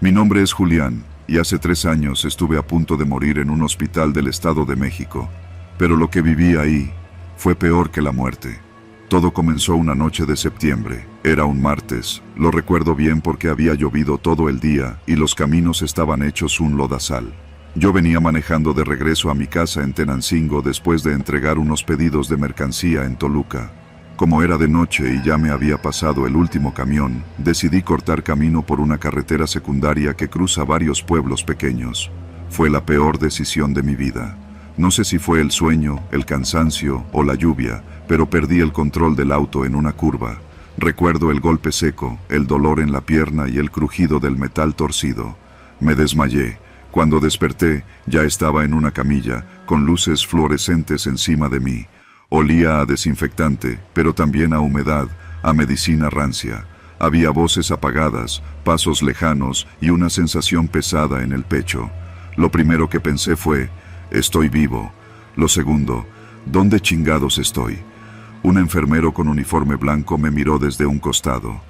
Mi nombre es Julián, y hace 3 años estuve a punto de morir en un hospital del Estado de México. Pero lo que viví ahí fue peor que la muerte. Todo comenzó una noche de septiembre. Era un martes. Lo recuerdo bien porque había llovido todo el día y los caminos estaban hechos un lodazal. Yo venía manejando de regreso a mi casa en Tenancingo después de entregar unos pedidos de mercancía en Toluca. Como era de noche y ya me había pasado el último camión, decidí cortar camino por una carretera secundaria que cruza varios pueblos pequeños. Fue la peor decisión de mi vida. No sé si fue el sueño, el cansancio o la lluvia, pero perdí el control del auto en una curva. Recuerdo el golpe seco, el dolor en la pierna y el crujido del metal torcido. Me desmayé. Cuando desperté, ya estaba en una camilla, con luces fluorescentes encima de mí. Olía a desinfectante, pero también a humedad, a medicina rancia. Había voces apagadas, pasos lejanos y una sensación pesada en el pecho. Lo primero que pensé fue, estoy vivo. Lo segundo, ¿dónde chingados estoy? Un enfermero con uniforme blanco me miró desde un costado.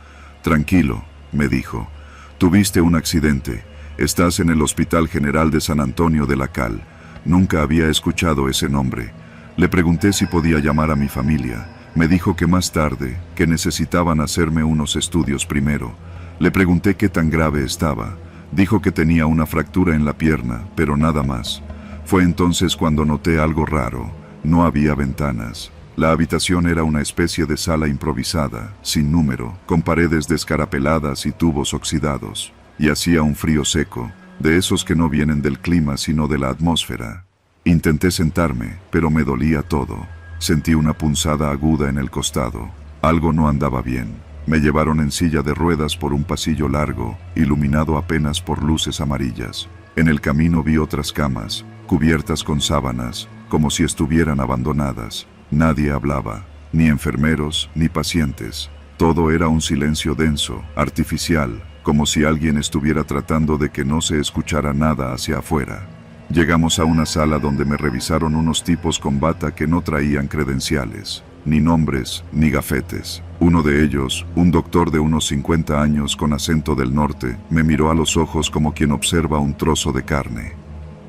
Tranquilo, me dijo. Tuviste un accidente. Estás en el Hospital General de San Antonio de la Cal. Nunca había escuchado ese nombre. Le pregunté si podía llamar a mi familia. Me dijo que más tarde, que necesitaban hacerme unos estudios primero. Le pregunté qué tan grave estaba. Dijo que tenía una fractura en la pierna, pero nada más. Fue entonces cuando noté algo raro. No había ventanas. La habitación era una especie de sala improvisada, sin número, con paredes descarapeladas y tubos oxidados. Y hacía un frío seco, de esos que no vienen del clima sino de la atmósfera. Intenté sentarme, pero me dolía todo. Sentí una punzada aguda en el costado. Algo no andaba bien. Me llevaron en silla de ruedas por un pasillo largo, iluminado apenas por luces amarillas. En el camino vi otras camas, cubiertas con sábanas, como si estuvieran abandonadas. Nadie hablaba, ni enfermeros, ni pacientes. Todo era un silencio denso, artificial, como si alguien estuviera tratando de que no se escuchara nada hacia afuera. Llegamos a una sala donde me revisaron unos tipos con bata que no traían credenciales, ni nombres, ni gafetes. Uno de ellos, un doctor de unos 50 años con acento del norte, me miró a los ojos como quien observa un trozo de carne.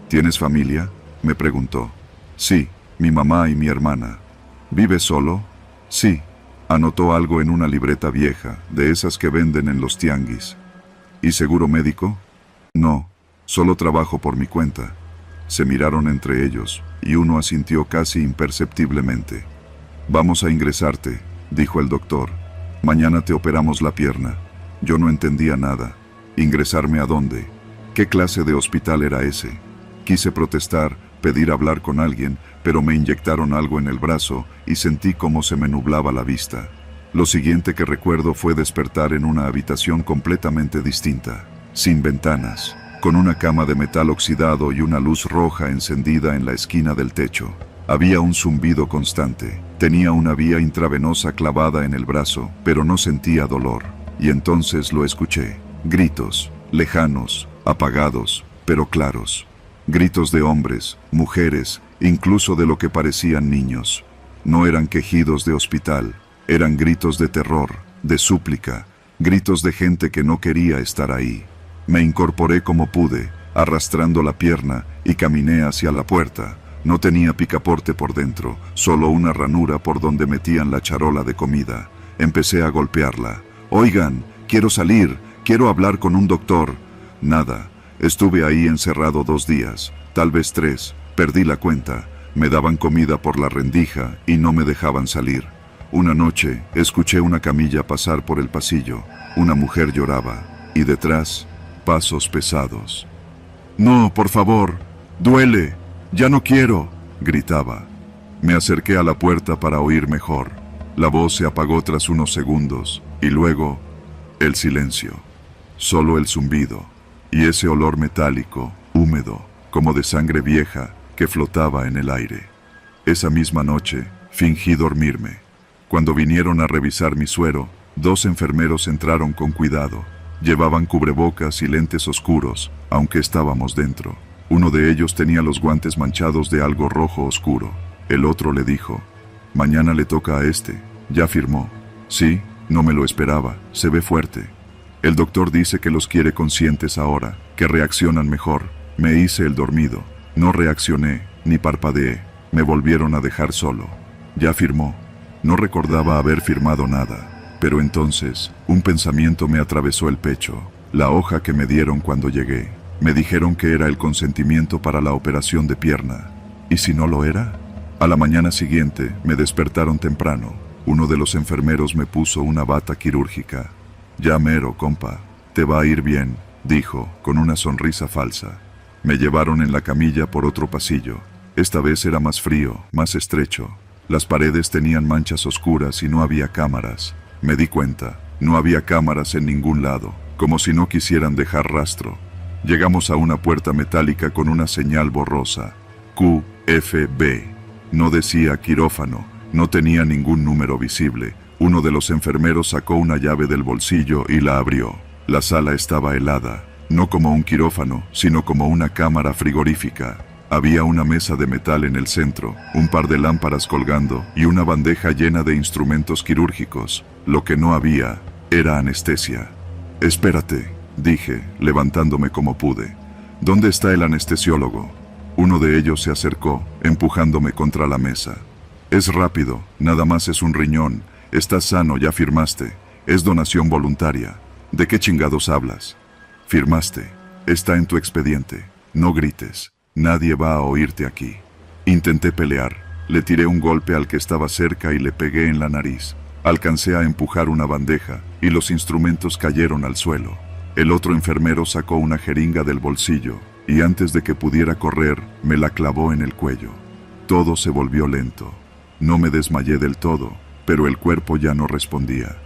¿Tienes familia?, me preguntó. Sí, mi mamá y mi hermana. ¿Vives solo? Sí. Anotó algo en una libreta vieja, de esas que venden en los tianguis. ¿Y seguro médico? No, solo trabajo por mi cuenta. Se miraron entre ellos, y uno asintió casi imperceptiblemente. Vamos a ingresarte, dijo el doctor. Mañana te operamos la pierna. Yo no entendía nada. ¿Ingresarme a dónde? ¿Qué clase de hospital era ese? Quise protestar, pedir hablar con alguien, pero me inyectaron algo en el brazo y sentí cómo se me nublaba la vista. Lo siguiente que recuerdo fue despertar en una habitación completamente distinta, sin ventanas, con una cama de metal oxidado y una luz roja encendida en la esquina del techo. Había un zumbido constante. Tenía una vía intravenosa clavada en el brazo, pero no sentía dolor. Y entonces lo escuché. Gritos, lejanos, apagados, pero claros. Gritos de hombres, mujeres, incluso de lo que parecían niños. No eran quejidos de hospital, eran gritos de terror, de súplica, gritos de gente que no quería estar ahí. Me incorporé como pude, arrastrando la pierna, y caminé hacia la puerta. No tenía picaporte por dentro, solo una ranura por donde metían la charola de comida. Empecé a golpearla. Oigan, quiero salir, quiero hablar con un doctor. Nada. Estuve ahí encerrado 2 días, tal vez 3, perdí la cuenta. Me daban comida por la rendija y no me dejaban salir. Una noche, escuché una camilla pasar por el pasillo. Una mujer lloraba, y detrás, pasos pesados. No, por favor, duele, ya no quiero, gritaba. Me acerqué a la puerta para oír mejor. La voz se apagó tras unos segundos, y luego, el silencio. Solo el zumbido. Y ese olor metálico, húmedo, como de sangre vieja, que flotaba en el aire. Esa misma noche, fingí dormirme. Cuando vinieron a revisar mi suero, 2 enfermeros entraron con cuidado. Llevaban cubrebocas y lentes oscuros, aunque estábamos dentro. Uno de ellos tenía los guantes manchados de algo rojo oscuro. El otro le dijo, mañana le toca a este. Ya firmó. Sí, no me lo esperaba, se ve fuerte. El doctor dice que los quiere conscientes ahora, que reaccionan mejor. Me hice el dormido. No reaccioné, ni parpadeé. Me volvieron a dejar solo. Ya firmó. No recordaba haber firmado nada. Pero entonces, un pensamiento me atravesó el pecho. La hoja que me dieron cuando llegué. Me dijeron que era el consentimiento para la operación de pierna. ¿Y si no lo era? A la mañana siguiente, me despertaron temprano. Uno de los enfermeros me puso una bata quirúrgica. Ya mero, compa. Te va a ir bien, dijo, con una sonrisa falsa. Me llevaron en la camilla por otro pasillo. Esta vez era más frío, más estrecho. Las paredes tenían manchas oscuras y no había cámaras. Me di cuenta, no había cámaras en ningún lado, como si no quisieran dejar rastro. Llegamos a una puerta metálica con una señal borrosa. QFB. No decía quirófano, no tenía ningún número visible. Uno de los enfermeros sacó una llave del bolsillo y la abrió. La sala estaba helada, no como un quirófano, sino como una cámara frigorífica. Había una mesa de metal en el centro, un par de lámparas colgando y una bandeja llena de instrumentos quirúrgicos. Lo que no había era anestesia. Espérate, dije, levantándome como pude. ¿Dónde está el anestesiólogo? Uno de ellos se acercó, empujándome contra la mesa. Es rápido, nada más es un riñón. Estás sano, ya firmaste. Es donación voluntaria. ¿De qué chingados hablas? Firmaste. Está en tu expediente. No grites. Nadie va a oírte aquí. Intenté pelear. Le tiré un golpe al que estaba cerca y le pegué en la nariz. Alcancé a empujar una bandeja y los instrumentos cayeron al suelo. El otro enfermero sacó una jeringa del bolsillo y antes de que pudiera correr, me la clavó en el cuello. Todo se volvió lento. No me desmayé del todo, pero el cuerpo ya no respondía.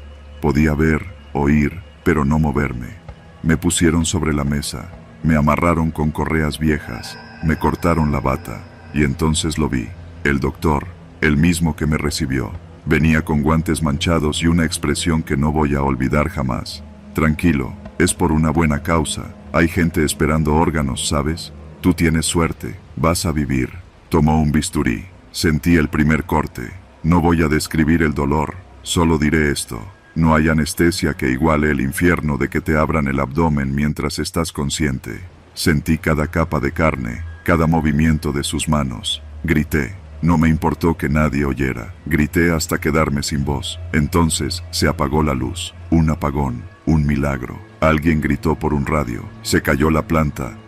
Podía ver, oír, pero no moverme. Me pusieron sobre la mesa, me amarraron con correas viejas, me cortaron la bata, y entonces lo vi. El doctor, el mismo que me recibió, venía con guantes manchados y una expresión que no voy a olvidar jamás. Tranquilo, es por una buena causa. Hay gente esperando órganos, ¿sabes? Tú tienes suerte, vas a vivir. Tomó un bisturí. Sentí el primer corte. No voy a describir el dolor, solo diré esto. No hay anestesia que iguale el infierno de que te abran el abdomen mientras estás consciente. Sentí cada capa de carne, cada movimiento de sus manos. Grité. No me importó que nadie oyera. Grité hasta quedarme sin voz. Entonces se apagó la luz. Un apagón, un milagro. Alguien gritó por un radio. Se cayó la planta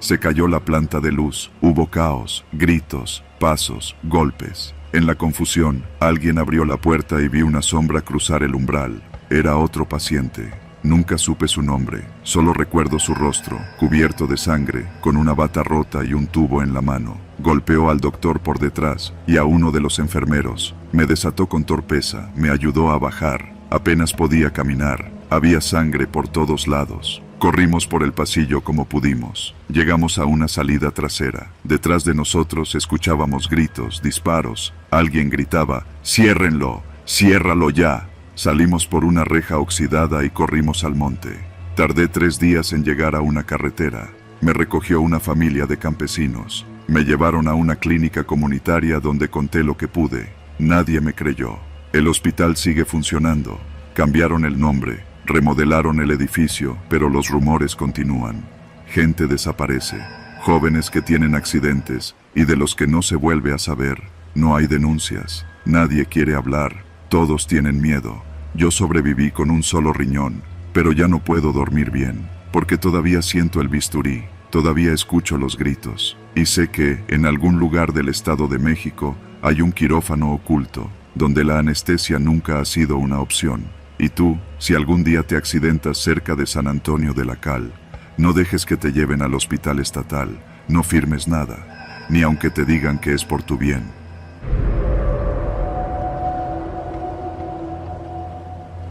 de luz. Hubo caos, gritos, pasos, golpes. En la confusión, alguien abrió la puerta y vi una sombra cruzar el umbral. Era otro paciente. Nunca supe su nombre, solo recuerdo su rostro, cubierto de sangre, con una bata rota y un tubo en la mano. Golpeó al doctor por detrás y a uno de los enfermeros. Me desató con torpeza, me ayudó a bajar. Apenas podía caminar. Había sangre por todos lados. Corrimos por el pasillo como pudimos. Llegamos a una salida trasera. Detrás de nosotros escuchábamos gritos, disparos. Alguien gritaba, ¡ciérrenlo! ¡Ciérralo ya! Salimos por una reja oxidada y corrimos al monte. Tardé 3 días en llegar a una carretera. Me recogió una familia de campesinos. Me llevaron a una clínica comunitaria donde conté lo que pude. Nadie me creyó. El hospital sigue funcionando. Cambiaron el nombre, remodelaron el edificio, pero los rumores continúan. Gente desaparece, jóvenes que tienen accidentes y de los que no se vuelve a saber. No hay denuncias, nadie quiere hablar, todos tienen miedo. Yo sobreviví con un solo riñón, pero ya no puedo dormir bien, porque todavía siento el bisturí, todavía escucho los gritos, y sé que, en algún lugar del Estado de México, hay un quirófano oculto, donde la anestesia nunca ha sido una opción. Y tú, si algún día te accidentas cerca de San Antonio de la Cal, no dejes que te lleven al hospital estatal, no firmes nada, ni aunque te digan que es por tu bien.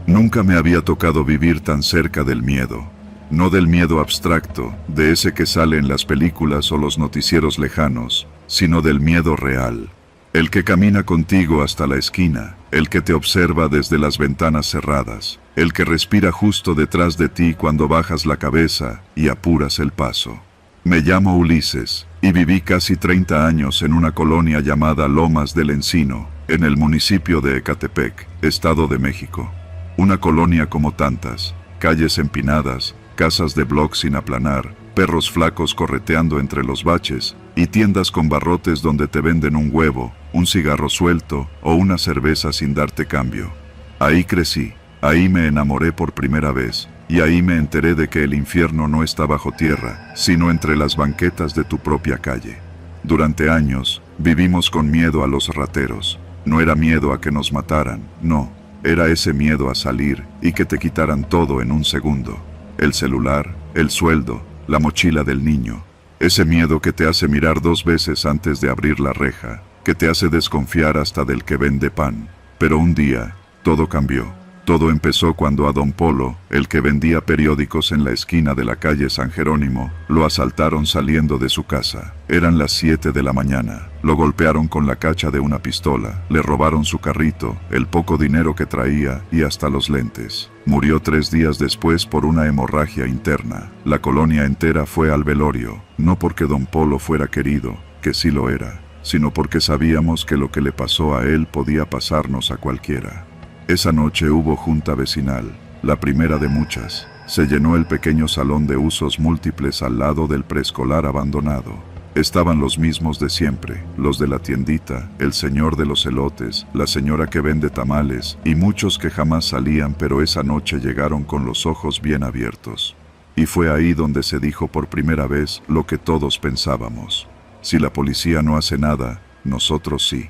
Nunca me había tocado vivir tan cerca del miedo. No del miedo abstracto, de ese que sale en las películas o los noticieros lejanos, sino del miedo real. El que camina contigo hasta la esquina, el que te observa desde las ventanas cerradas, el que respira justo detrás de ti cuando bajas la cabeza y apuras el paso. Me llamo Ulises, y viví casi 30 años en una colonia llamada Lomas del Encino, en el municipio de Ecatepec, Estado de México. Una colonia como tantas, calles empinadas, casas de bloc sin aplanar, perros flacos correteando entre los baches, y tiendas con barrotes donde te venden un huevo, un cigarro suelto o una cerveza sin darte cambio. Ahí crecí, ahí me enamoré por primera vez, y ahí me enteré de que el infierno no está bajo tierra, sino entre las banquetas de tu propia calle. Durante años, vivimos con miedo a los rateros. No era miedo a que nos mataran, no, era ese miedo a salir y que te quitaran todo en un segundo. El celular, el sueldo, la mochila del niño. Ese miedo que te hace mirar 2 veces antes de abrir la reja, que te hace desconfiar hasta del que vende pan. Pero un día, todo cambió. Todo empezó cuando a don Polo, el que vendía periódicos en la esquina de la calle San Jerónimo, lo asaltaron saliendo de su casa. Eran las 7 de la mañana. Lo golpearon con la cacha de una pistola, le robaron su carrito, el poco dinero que traía y hasta los lentes. Murió 3 días después por una hemorragia interna. La colonia entera fue al velorio, no porque don Polo fuera querido, que sí lo era, sino porque sabíamos que lo que le pasó a él podía pasarnos a cualquiera. Esa noche hubo junta vecinal, la primera de muchas. Se llenó el pequeño salón de usos múltiples al lado del preescolar abandonado. Estaban los mismos de siempre, los de la tiendita, el señor de los elotes, la señora que vende tamales, y muchos que jamás salían, pero esa noche llegaron con los ojos bien abiertos. Y fue ahí donde se dijo por primera vez lo que todos pensábamos. Si la policía no hace nada, nosotros sí.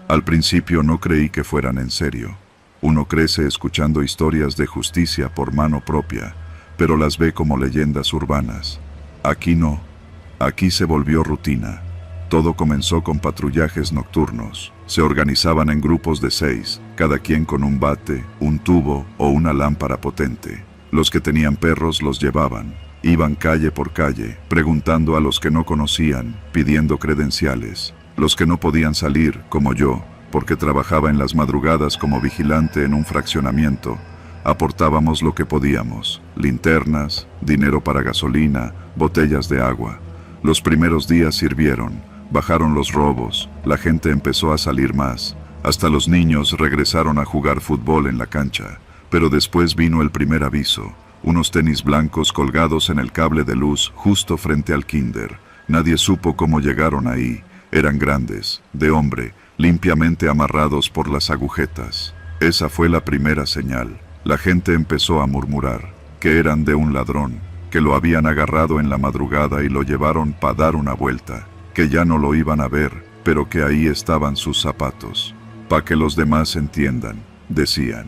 Al principio no creí que fueran en serio. Uno crece escuchando historias de justicia por mano propia, pero las ve como leyendas urbanas. Aquí no. Aquí se volvió rutina. Todo comenzó con patrullajes nocturnos. Se organizaban en grupos de 6, cada quien con un bate, un tubo o una lámpara potente. Los que tenían perros los llevaban. Iban calle por calle, preguntando a los que no conocían, pidiendo credenciales. Los que no podían salir, como yo, porque trabajaba en las madrugadas como vigilante en un fraccionamiento, aportábamos lo que podíamos: linternas, dinero para gasolina, botellas de agua. Los primeros días sirvieron, bajaron los robos, la gente empezó a salir más, hasta los niños regresaron a jugar fútbol en la cancha. Pero después vino el primer aviso: unos tenis blancos colgados en el cable de luz justo frente al kinder. Nadie supo cómo llegaron ahí. Eran grandes, de hombre, limpiamente amarrados por las agujetas. Esa fue la primera señal. La gente empezó a murmurar que eran de un ladrón, que lo habían agarrado en la madrugada y lo llevaron para dar una vuelta, que ya no lo iban a ver, pero que ahí estaban sus zapatos. Pa' que los demás entiendan, decían.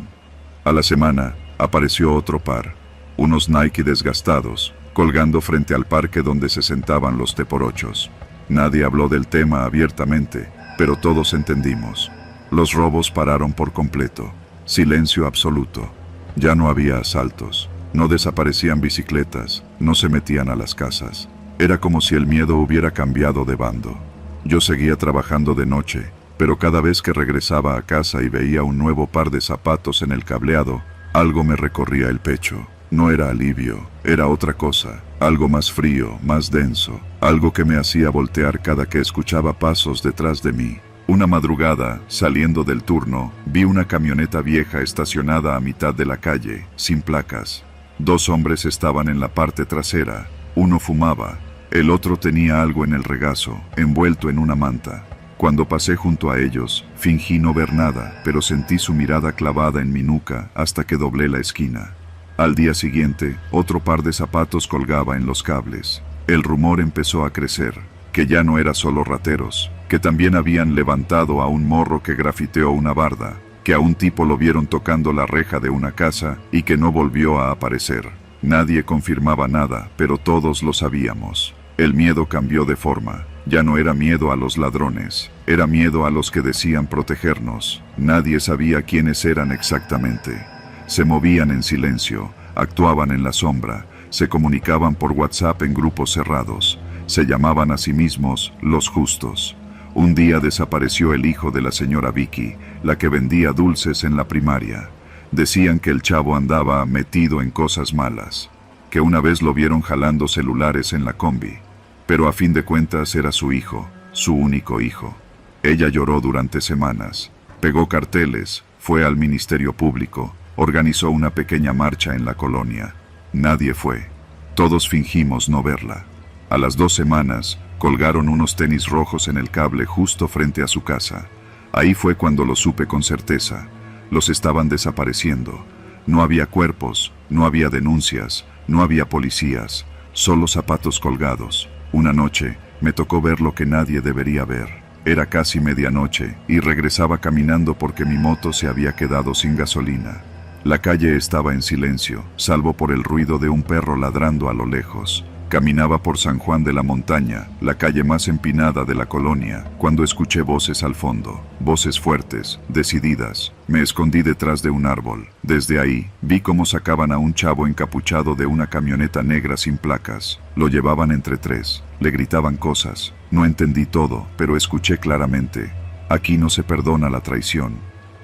A la semana, apareció otro par, unos Nike desgastados, colgando frente al parque donde se sentaban los teporochos. Nadie habló del tema abiertamente, pero todos entendimos. Los robos pararon por completo. Silencio absoluto. Ya no había asaltos. No desaparecían bicicletas. No se metían a las casas. Era como si el miedo hubiera cambiado de bando. Yo seguía trabajando de noche, pero cada vez que regresaba a casa y veía un nuevo par de zapatos en el cableado, algo me recorría el pecho. No era alivio, era otra cosa, algo más frío, más denso, algo que me hacía voltear cada que escuchaba pasos detrás de mí. Una madrugada, saliendo del turno, vi una camioneta vieja estacionada a mitad de la calle, sin placas. 2 hombres estaban en la parte trasera, uno fumaba, el otro tenía algo en el regazo, envuelto en una manta. Cuando pasé junto a ellos, fingí no ver nada, pero sentí su mirada clavada en mi nuca hasta que doblé la esquina. Al día siguiente, otro par de zapatos colgaba en los cables. El rumor empezó a crecer, que ya no era solo rateros, que también habían levantado a un morro que grafiteó una barda, que a un tipo lo vieron tocando la reja de una casa y que no volvió a aparecer. Nadie confirmaba nada, pero todos lo sabíamos. El miedo cambió de forma. Ya no era miedo a los ladrones, era miedo a los que decían protegernos. Nadie sabía quiénes eran exactamente. Se movían en silencio, actuaban en la sombra, se comunicaban por WhatsApp en grupos cerrados, se llamaban a sí mismos los justos. Un día desapareció el hijo de la señora Vicky, la que vendía dulces en la primaria. Decían que el chavo andaba metido en cosas malas, que una vez lo vieron jalando celulares en la combi, pero a fin de cuentas era su hijo, su único hijo. Ella lloró durante semanas, pegó carteles, fue al Ministerio Público, Organizó una pequeña marcha en la colonia. Nadie fue. Todos fingimos no verla. A las 2 semanas, colgaron unos tenis rojos en el cable justo frente a su casa. Ahí fue cuando lo supe con certeza. Los estaban desapareciendo. No había cuerpos, no había denuncias, no había policías, solo zapatos colgados. Una noche, me tocó ver lo que nadie debería ver. Era casi medianoche y regresaba caminando porque mi moto se había quedado sin gasolina. La calle estaba en silencio, salvo por el ruido de un perro ladrando a lo lejos. Caminaba por San Juan de la Montaña, la calle más empinada de la colonia, cuando escuché voces al fondo, voces fuertes, decididas. Me escondí detrás de un árbol. Desde ahí, vi cómo sacaban a un chavo encapuchado de una camioneta negra sin placas. Lo llevaban entre 3. Le gritaban cosas. No entendí todo, pero escuché claramente. Aquí no se perdona la traición.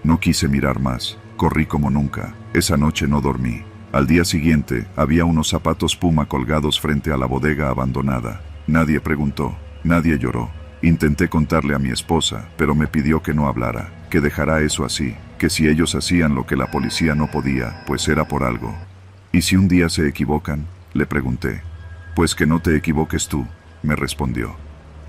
No quise mirar más. Corrí como nunca. Esa noche no dormí. Al día siguiente, había unos zapatos Puma colgados frente a la bodega abandonada. Nadie preguntó, nadie lloró. Intenté contarle a mi esposa, pero me pidió que no hablara, que dejara eso así, que si ellos hacían lo que la policía no podía, pues era por algo. ¿Y si un día se equivocan?, le pregunté. Pues que no te equivoques tú, me respondió.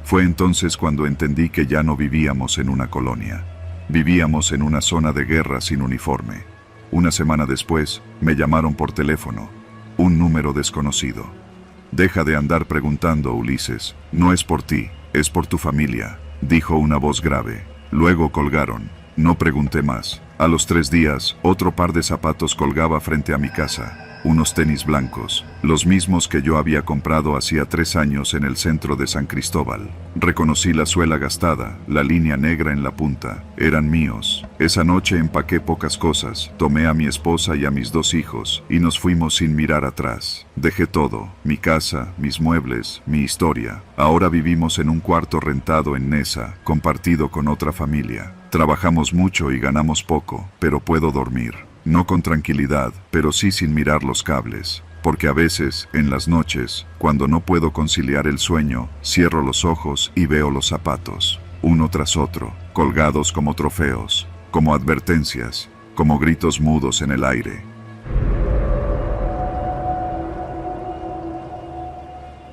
Fue entonces cuando entendí que ya no vivíamos en una colonia. Vivíamos en una zona de guerra sin uniforme. Una semana después, me llamaron por teléfono. Un número desconocido. Deja de andar preguntando, Ulises. No es por ti, es por tu familia, dijo una voz grave. Luego colgaron. No pregunté más. A los 3 días, otro par de zapatos colgaba frente a mi casa. Unos tenis blancos, los mismos que yo había comprado hacía 3 años en el centro de San Cristóbal. Reconocí la suela gastada, la línea negra en la punta. Eran míos. Esa noche empaqué pocas cosas, tomé a mi esposa y a mis 2 hijos, y nos fuimos sin mirar atrás. Dejé todo, mi casa, mis muebles, mi historia. Ahora vivimos en un cuarto rentado en Nesa, compartido con otra familia. Trabajamos mucho y ganamos poco, pero puedo dormir. No con tranquilidad, pero sí sin mirar los cables, porque a veces, en las noches, cuando no puedo conciliar el sueño, cierro los ojos y veo los zapatos, uno tras otro, colgados como trofeos, como advertencias, como gritos mudos en el aire.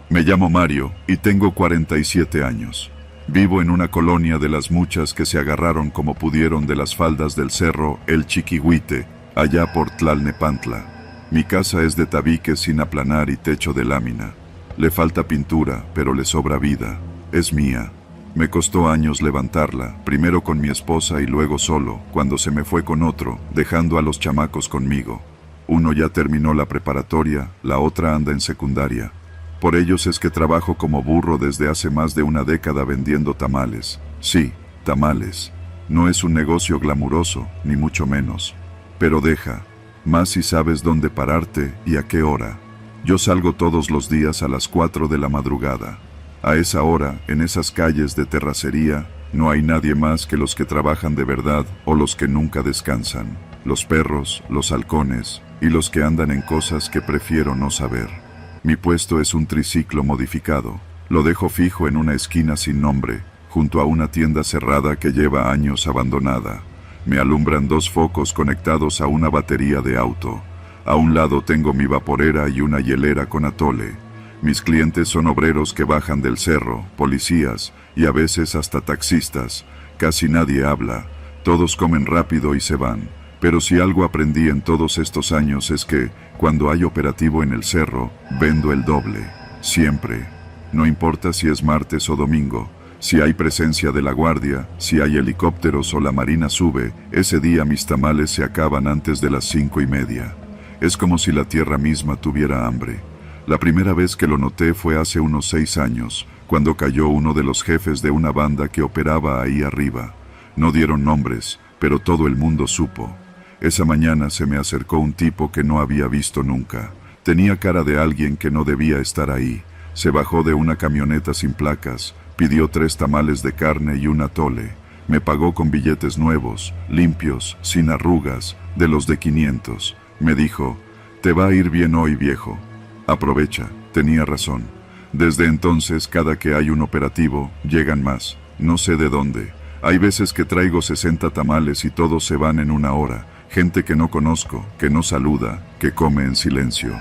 Me llamo Mario y tengo 47 años. Vivo en una colonia de las muchas que se agarraron como pudieron de las faldas del cerro El Chiquihuite, allá por Tlalnepantla. Mi casa es de tabique sin aplanar y techo de lámina. Le falta pintura, pero le sobra vida. Es mía. Me costó años levantarla, primero con mi esposa y luego solo, cuando se me fue con otro, dejando a los chamacos conmigo. Uno ya terminó la preparatoria, la otra anda en secundaria. Por ellos es que trabajo como burro desde hace más de una década vendiendo tamales. Sí, tamales. No es un negocio glamuroso, ni mucho menos. Pero deja, más si sabes dónde pararte y a qué hora. Yo salgo todos los días a las 4 de la madrugada. A esa hora, en esas calles de terracería, no hay nadie más que los que trabajan de verdad o los que nunca descansan. Los perros, los halcones y los que andan en cosas que prefiero no saber. Mi puesto es un triciclo modificado. Lo dejo fijo en una esquina sin nombre, junto a una tienda cerrada que lleva años abandonada. Me alumbran 2 focos conectados a una batería de auto. A un lado tengo mi vaporera y una hielera con atole. Mis clientes son obreros que bajan del cerro, policías y a veces hasta taxistas. Casi nadie habla. Todos comen rápido y se van. Pero si algo aprendí en todos estos años es que, cuando hay operativo en el cerro, vendo el doble. Siempre. No importa si es martes o domingo. Si hay presencia de la guardia, si hay helicópteros o la marina sube, ese día mis tamales se acaban antes de las 5:30. Es como si la tierra misma tuviera hambre. La primera vez que lo noté fue hace unos 6 años, cuando cayó uno de los jefes de una banda que operaba ahí arriba. No dieron nombres, pero todo el mundo supo. Esa mañana se me acercó un tipo que no había visto nunca. Tenía cara de alguien que no debía estar ahí. Se bajó de una camioneta sin placas, pidió 3 tamales de carne y un atole. Me pagó con billetes nuevos, limpios, sin arrugas, de los de 500. Me dijo, «Te va a ir bien hoy, viejo. Aprovecha». Tenía razón. Desde entonces, cada que hay un operativo, llegan más. No sé de dónde. Hay veces que traigo 60 tamales y todos se van en 1 hora. Gente que no conozco, que no saluda, que come en silencio.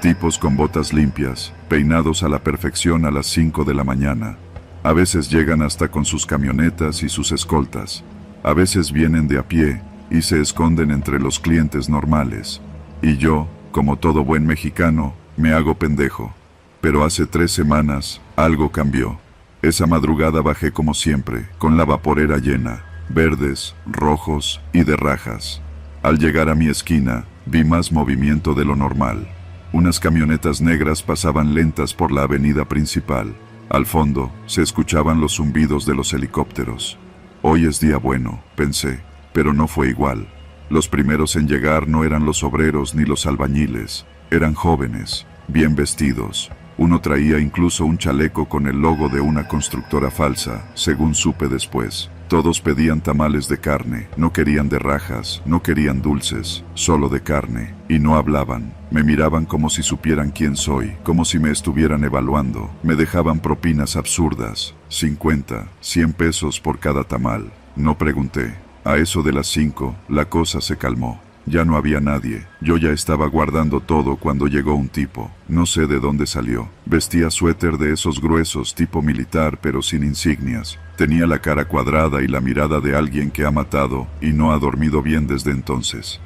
Tipos con botas limpias, peinados a la perfección a las 5 de la mañana. A veces llegan hasta con sus camionetas y sus escoltas. A veces vienen de a pie y se esconden entre los clientes normales. Y yo, como todo buen mexicano, me hago pendejo. Pero hace 3 semanas, algo cambió. Esa madrugada bajé como siempre, con la vaporera llena, verdes, rojos y de rajas. Al llegar a mi esquina, vi más movimiento de lo normal. Unas camionetas negras pasaban lentas por la avenida principal. Al fondo, se escuchaban los zumbidos de los helicópteros. Hoy es día bueno, pensé, pero no fue igual. Los primeros en llegar no eran los obreros ni los albañiles, eran jóvenes, bien vestidos. Uno traía incluso un chaleco con el logo de una constructora falsa, según supe después. Todos pedían tamales de carne, no querían de rajas, no querían dulces, solo de carne, y no hablaban. Me miraban como si supieran quién soy, como si me estuvieran evaluando. Me dejaban propinas absurdas, 50, 100 pesos por cada tamal. No pregunté. A eso de las 5, la cosa se calmó. Ya no había nadie. Yo ya estaba guardando todo cuando llegó un tipo. No sé de dónde salió. Vestía suéter de esos gruesos tipo militar pero sin insignias. Tenía la cara cuadrada y la mirada de alguien que ha matado y no ha dormido bien desde entonces.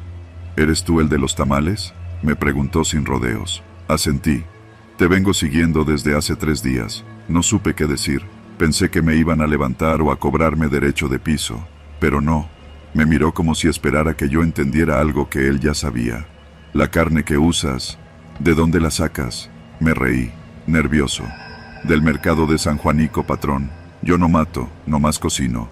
¿Eres tú el de los tamales?, me preguntó sin rodeos. Asentí. Te vengo siguiendo desde hace 3 días. No supe qué decir. Pensé que me iban a levantar o a cobrarme derecho de piso. Pero no. Me miró como si esperara que yo entendiera algo que él ya sabía. La carne que usas, ¿de dónde la sacas? Me reí, nervioso. Del mercado de San Juanico, patrón. Yo no mato, nomás cocino.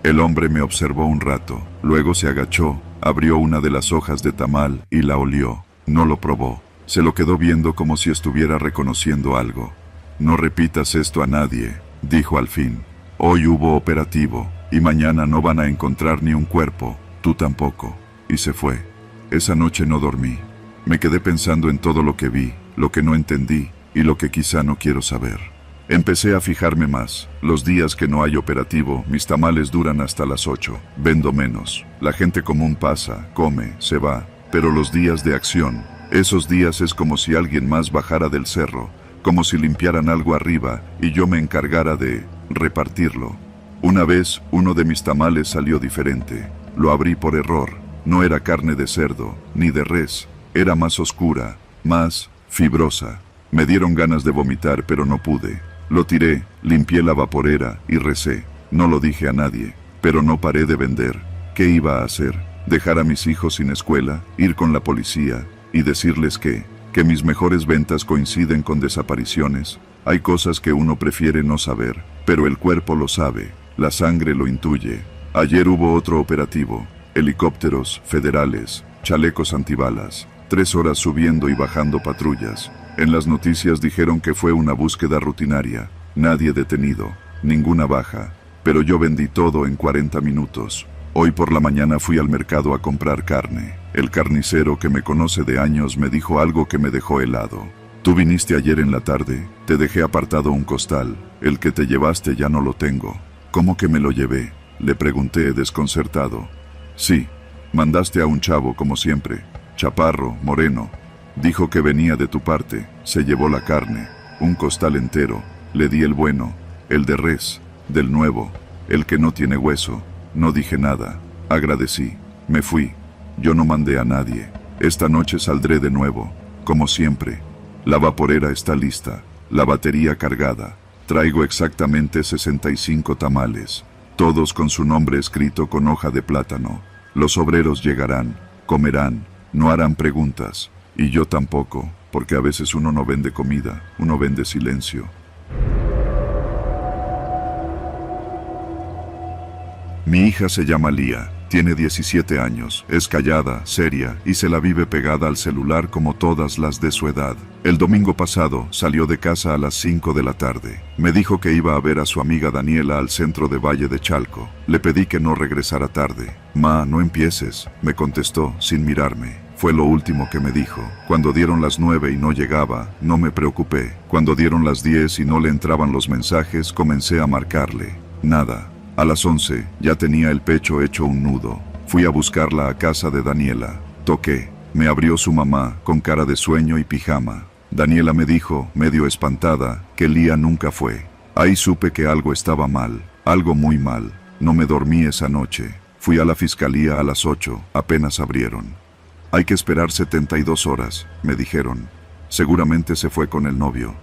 El hombre me observó un rato, luego se agachó, abrió una de las hojas de tamal y la olió. No lo probó. Se lo quedó viendo como si estuviera reconociendo algo. No repitas esto a nadie, dijo al fin. Hoy hubo operativo. Y mañana no van a encontrar ni un cuerpo, tú tampoco. Y se fue. Esa noche no dormí. Me quedé pensando en todo lo que vi, lo que no entendí, y lo que quizá no quiero saber. Empecé a fijarme más. Los días que no hay operativo, mis tamales duran hasta las 8. Vendo menos. La gente común pasa, come, se va. Pero los días de acción, esos días es como si alguien más bajara del cerro, como si limpiaran algo arriba, y yo me encargara de repartirlo. Una vez, uno de mis tamales salió diferente. Lo abrí por error. No era carne de cerdo, ni de res. Era más oscura, más fibrosa. Me dieron ganas de vomitar, pero no pude. Lo tiré, limpié la vaporera y recé. No lo dije a nadie, pero no paré de vender. ¿Qué iba a hacer? ¿Dejar a mis hijos sin escuela? ¿Ir con la policía? ¿Y decirles que mis mejores ventas coinciden con desapariciones? Hay cosas que uno prefiere no saber, pero el cuerpo lo sabe. La sangre lo intuye. Ayer hubo otro operativo. Helicópteros federales, chalecos antibalas. 3 horas subiendo y bajando patrullas. En las noticias dijeron que fue una búsqueda rutinaria. Nadie detenido, ninguna baja. Pero yo vendí todo en 40 minutos. Hoy por la mañana fui al mercado a comprar carne. El carnicero que me conoce de años me dijo algo que me dejó helado. Tú viniste ayer en la tarde, te dejé apartado un costal. El que te llevaste ya no lo tengo. ¿Cómo que me lo llevé?, le pregunté desconcertado. Sí, mandaste a un chavo como siempre, chaparro, moreno. Dijo que venía de tu parte, se llevó la carne, un costal entero. Le di el bueno, el de res, del nuevo, el que no tiene hueso. No dije nada, agradecí, me fui. Yo no mandé a nadie. Esta noche saldré de nuevo, como siempre. La vaporera está lista, la batería cargada. Traigo exactamente 65 tamales, todos con su nombre escrito con hoja de plátano. Los obreros llegarán, comerán, no harán preguntas, y yo tampoco, porque a veces uno no vende comida, uno vende silencio. Mi hija se llama Lía, tiene 17 años, es callada, seria, y se la vive pegada al celular como todas las de su edad. El domingo pasado salió de casa a las 5 de la tarde. Me dijo que iba a ver a su amiga Daniela al centro de Valle de Chalco. Le pedí que no regresara tarde. Ma, no empieces, me contestó sin mirarme. Fue lo último que me dijo. Cuando dieron las 9 y no llegaba, no me preocupé. Cuando dieron las 10 y no le entraban los mensajes, comencé a marcarle. Nada. A las 11 ya tenía el pecho hecho un nudo. Fui a buscarla a casa de Daniela. Toqué. Me abrió su mamá, con cara de sueño y pijama. Daniela me dijo, medio espantada, que Lía nunca fue. Ahí supe que algo estaba mal, algo muy mal. No me dormí esa noche. Fui a la fiscalía a las 8, apenas abrieron. Hay que esperar 72 horas, me dijeron. Seguramente se fue con el novio.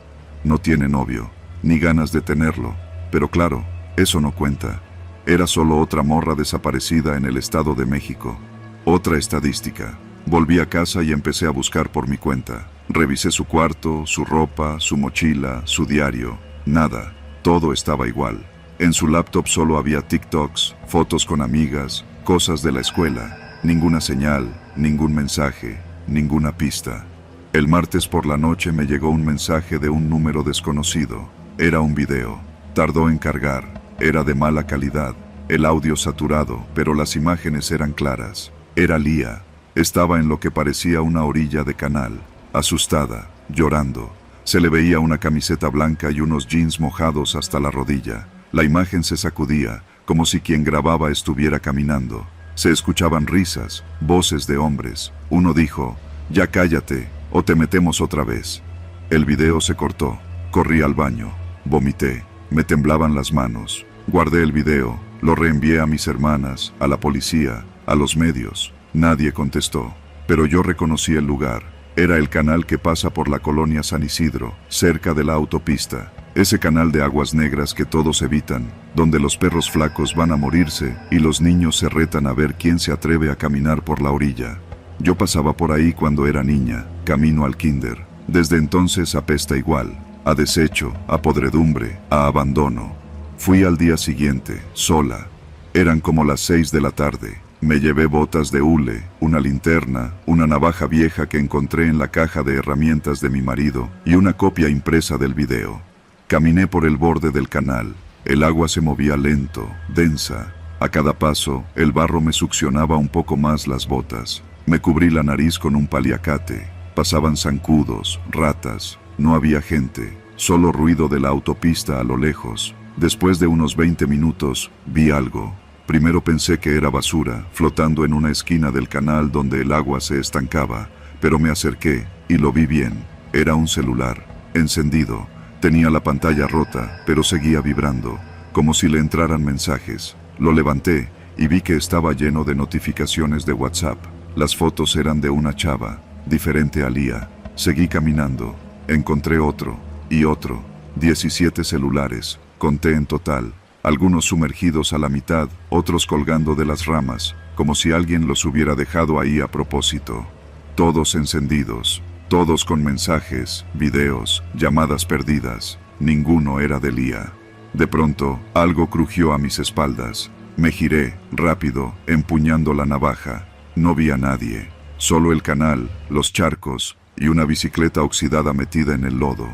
No tiene novio, ni ganas de tenerlo. Pero claro, eso no cuenta. Era solo otra morra desaparecida en el Estado de México. Otra estadística. Volví a casa y empecé a buscar por mi cuenta. Revisé su cuarto, su ropa, su mochila, su diario. Nada. Todo estaba igual. En su laptop solo había TikToks, fotos con amigas, cosas de la escuela. Ninguna señal, ningún mensaje, ninguna pista. El martes por la noche me llegó un mensaje de un número desconocido. Era un video. Tardó en cargar. Era de mala calidad. El audio saturado, pero las imágenes eran claras. Era Lía. Estaba en lo que parecía una orilla de canal. Asustada, llorando. Se le veía una camiseta blanca y unos jeans mojados hasta la rodilla. La imagen se sacudía, como si quien grababa estuviera caminando. Se escuchaban risas, voces de hombres. Uno dijo, «Ya cállate, o te metemos otra vez». El video se cortó. Corrí al baño. Vomité. Me temblaban las manos. Guardé el video. Lo reenvié a mis hermanas, a la policía, a los medios. Nadie contestó. Pero yo reconocí el lugar. Era el canal que pasa por la colonia San Isidro, cerca de la autopista. Ese canal de aguas negras que todos evitan, donde los perros flacos van a morirse y los niños se retan a ver quién se atreve a caminar por la orilla. Yo pasaba por ahí cuando era niña, camino al kinder. Desde entonces apesta igual, a desecho, a podredumbre, a abandono. Fui al día siguiente, sola. Eran como las 6 de la tarde. Me llevé botas de hule, una linterna, una navaja vieja que encontré en la caja de herramientas de mi marido y una copia impresa del video. Caminé por el borde del canal. El agua se movía lento, densa. A cada paso, el barro me succionaba un poco más las botas. Me cubrí la nariz con un paliacate. Pasaban zancudos, ratas. No había gente, solo ruido de la autopista a lo lejos. Después de unos 20 minutos, vi algo. Primero pensé que era basura, flotando en una esquina del canal donde el agua se estancaba, pero me acerqué y lo vi bien. Era un celular, encendido. Tenía la pantalla rota, pero seguía vibrando, como si le entraran mensajes. Lo levanté y vi que estaba lleno de notificaciones de WhatsApp. Las fotos eran de una chava, diferente a Lía. Seguí caminando. Encontré otro, y otro. 17 celulares, conté en total. Algunos sumergidos a la mitad, otros colgando de las ramas, como si alguien los hubiera dejado ahí a propósito. Todos encendidos, todos con mensajes, videos, llamadas perdidas. Ninguno era de Lía. De pronto, algo crujió a mis espaldas. Me giré, rápido, empuñando la navaja. No vi a nadie, solo el canal, los charcos y una bicicleta oxidada metida en el lodo.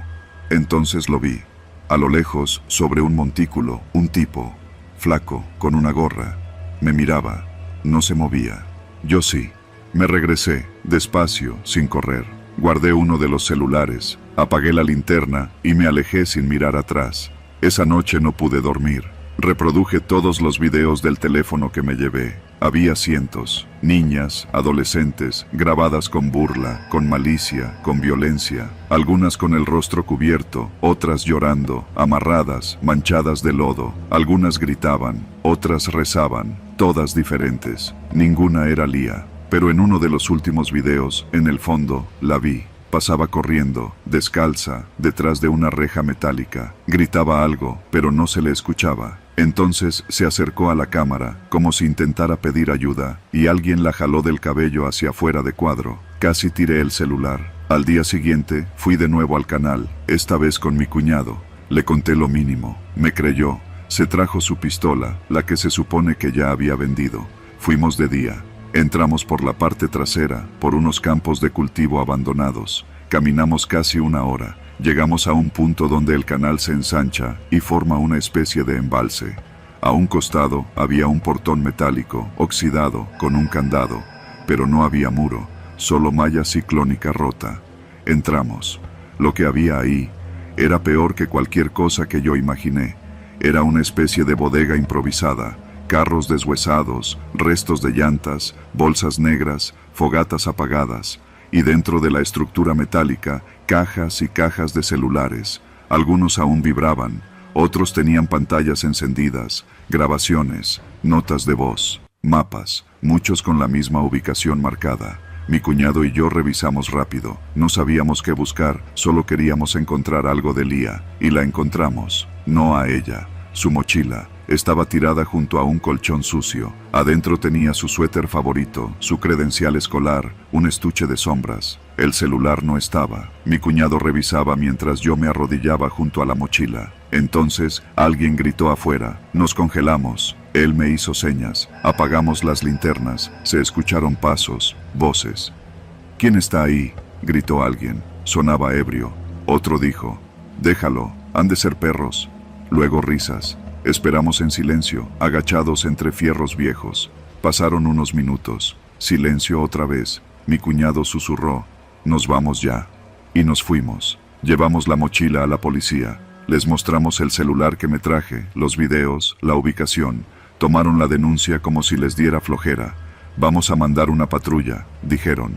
Entonces lo vi. A lo lejos, sobre un montículo, un tipo, flaco, con una gorra. Me miraba. No se movía. Yo sí. Me regresé, despacio, sin correr. Guardé uno de los celulares, apagué la linterna y me alejé sin mirar atrás. Esa noche no pude dormir. Reproduje todos los videos del teléfono que me llevé. Había cientos, niñas, adolescentes, grabadas con burla, con malicia, con violencia, algunas con el rostro cubierto, otras llorando, amarradas, manchadas de lodo, algunas gritaban, otras rezaban, todas diferentes. Ninguna era Lía, pero en uno de los últimos videos, en el fondo, la vi. Pasaba corriendo, descalza, detrás de una reja metálica. Gritaba algo, pero no se le escuchaba. Entonces se acercó a la cámara, como si intentara pedir ayuda, y alguien la jaló del cabello hacia afuera de cuadro. Casi tiré el celular. Al día siguiente, fui de nuevo al canal, esta vez con mi cuñado. Le conté lo mínimo. Me creyó. Se trajo su pistola, la que se supone que ya había vendido. Fuimos de día. Entramos por la parte trasera, por unos campos de cultivo abandonados. Caminamos casi una hora. Llegamos a un punto donde el canal se ensancha y forma una especie de embalse. A un costado había un portón metálico, oxidado, con un candado, pero no había muro, solo malla ciclónica rota. Entramos. Lo que había ahí era peor que cualquier cosa que yo imaginé. Era una especie de bodega improvisada, carros deshuesados, restos de llantas, bolsas negras, fogatas apagadas, y dentro de la estructura metálica, cajas y cajas de celulares. Algunos aún vibraban, otros tenían pantallas encendidas, grabaciones, notas de voz, mapas, muchos con la misma ubicación marcada. Mi cuñado y yo revisamos rápido, no sabíamos qué buscar, solo queríamos encontrar algo de Lía, y la encontramos, no a ella. Su mochila estaba tirada junto a un colchón sucio. Adentro tenía su suéter favorito, su credencial escolar, un estuche de sombras. El celular no estaba. Mi cuñado revisaba mientras yo me arrodillaba junto a la mochila. Entonces, alguien gritó afuera. Nos congelamos. Él me hizo señas. Apagamos las linternas. Se escucharon pasos, voces. ¿Quién está ahí?, gritó alguien. Sonaba ebrio. Otro dijo: déjalo, han de ser perros. Luego risas. Esperamos en silencio, agachados entre fierros viejos. Pasaron unos minutos. Silencio otra vez. Mi cuñado susurró: nos vamos ya. Y nos fuimos. Llevamos la mochila a la policía. Les mostramos el celular que me traje, los videos, la ubicación. Tomaron la denuncia como si les diera flojera. Vamos a mandar una patrulla, dijeron.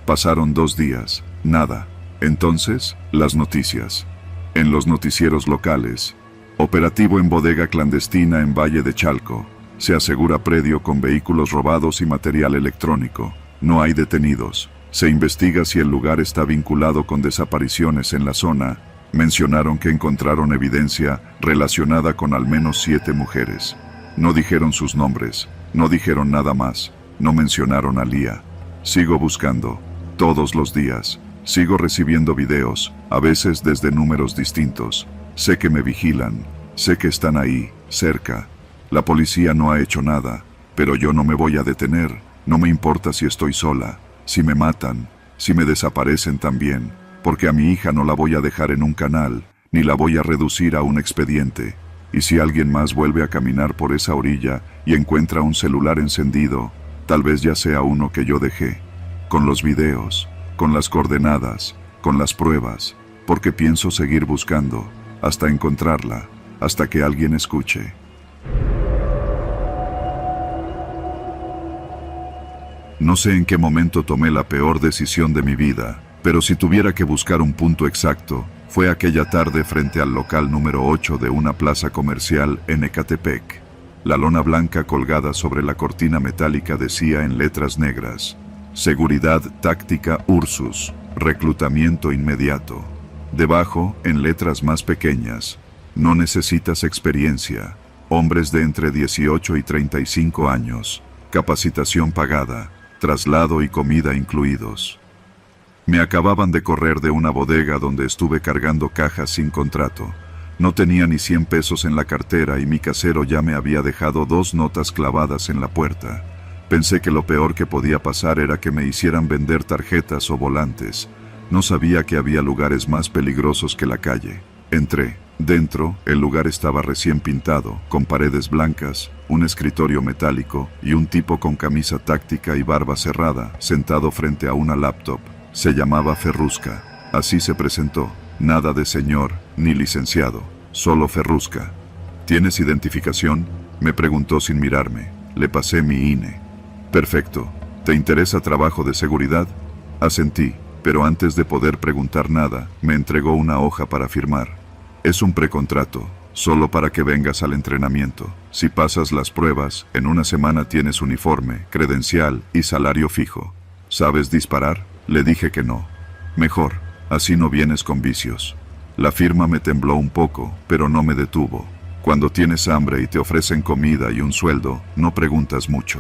Pasaron 2 días. Nada. Entonces, las noticias. En los noticieros locales. Operativo en bodega clandestina en Valle de Chalco. Se asegura predio con vehículos robados y material electrónico. No hay detenidos. Se investiga si el lugar está vinculado con desapariciones en la zona. Mencionaron que encontraron evidencia relacionada con al menos 7 mujeres. No dijeron sus nombres. No dijeron nada más. No mencionaron a Lía. Sigo buscando. Todos los días. Sigo recibiendo videos, a veces desde números distintos. Sé que me vigilan, sé que están ahí, cerca. La policía no ha hecho nada, pero yo no me voy a detener. No me importa si estoy sola, si me matan, si me desaparecen también, porque a mi hija no la voy a dejar en un canal, ni la voy a reducir a un expediente. Y si alguien más vuelve a caminar por esa orilla y encuentra un celular encendido, tal vez ya sea uno que yo dejé. Con los videos, con las coordenadas, con las pruebas, porque pienso seguir buscando, hasta encontrarla, hasta que alguien escuche. No sé en qué momento tomé la peor decisión de mi vida, pero si tuviera que buscar un punto exacto, fue aquella tarde frente al local número 8 de una plaza comercial en Ecatepec. La lona blanca colgada sobre la cortina metálica decía en letras negras: Seguridad táctica Ursus, reclutamiento inmediato. Debajo, en letras más pequeñas: no necesitas experiencia, hombres de entre 18 y 35 años, capacitación pagada, traslado y comida incluidos. Me acababan de correr de una bodega donde estuve cargando cajas sin contrato. No tenía ni 100 pesos en la cartera y mi casero ya me había dejado 2 notas clavadas en la puerta. Pensé que lo peor que podía pasar era que me hicieran vender tarjetas o volantes. No sabía que había lugares más peligrosos que la calle. Entré. Dentro, el lugar estaba recién pintado, con paredes blancas, un escritorio metálico y un tipo con camisa táctica y barba cerrada, sentado frente a una laptop. Se llamaba Ferrusca. Así se presentó. Nada de señor, ni licenciado. Solo Ferrusca. ¿Tienes identificación?, me preguntó sin mirarme. Le pasé mi INE. Perfecto. ¿Te interesa trabajo de seguridad? Asentí. Pero antes de poder preguntar nada, me entregó una hoja para firmar. Es un precontrato, solo para que vengas al entrenamiento. Si pasas las pruebas, en una semana tienes uniforme, credencial y salario fijo. ¿Sabes disparar? Le dije que no. Mejor, así no vienes con vicios. La firma me tembló un poco, pero no me detuvo. Cuando tienes hambre y te ofrecen comida y un sueldo, no preguntas mucho.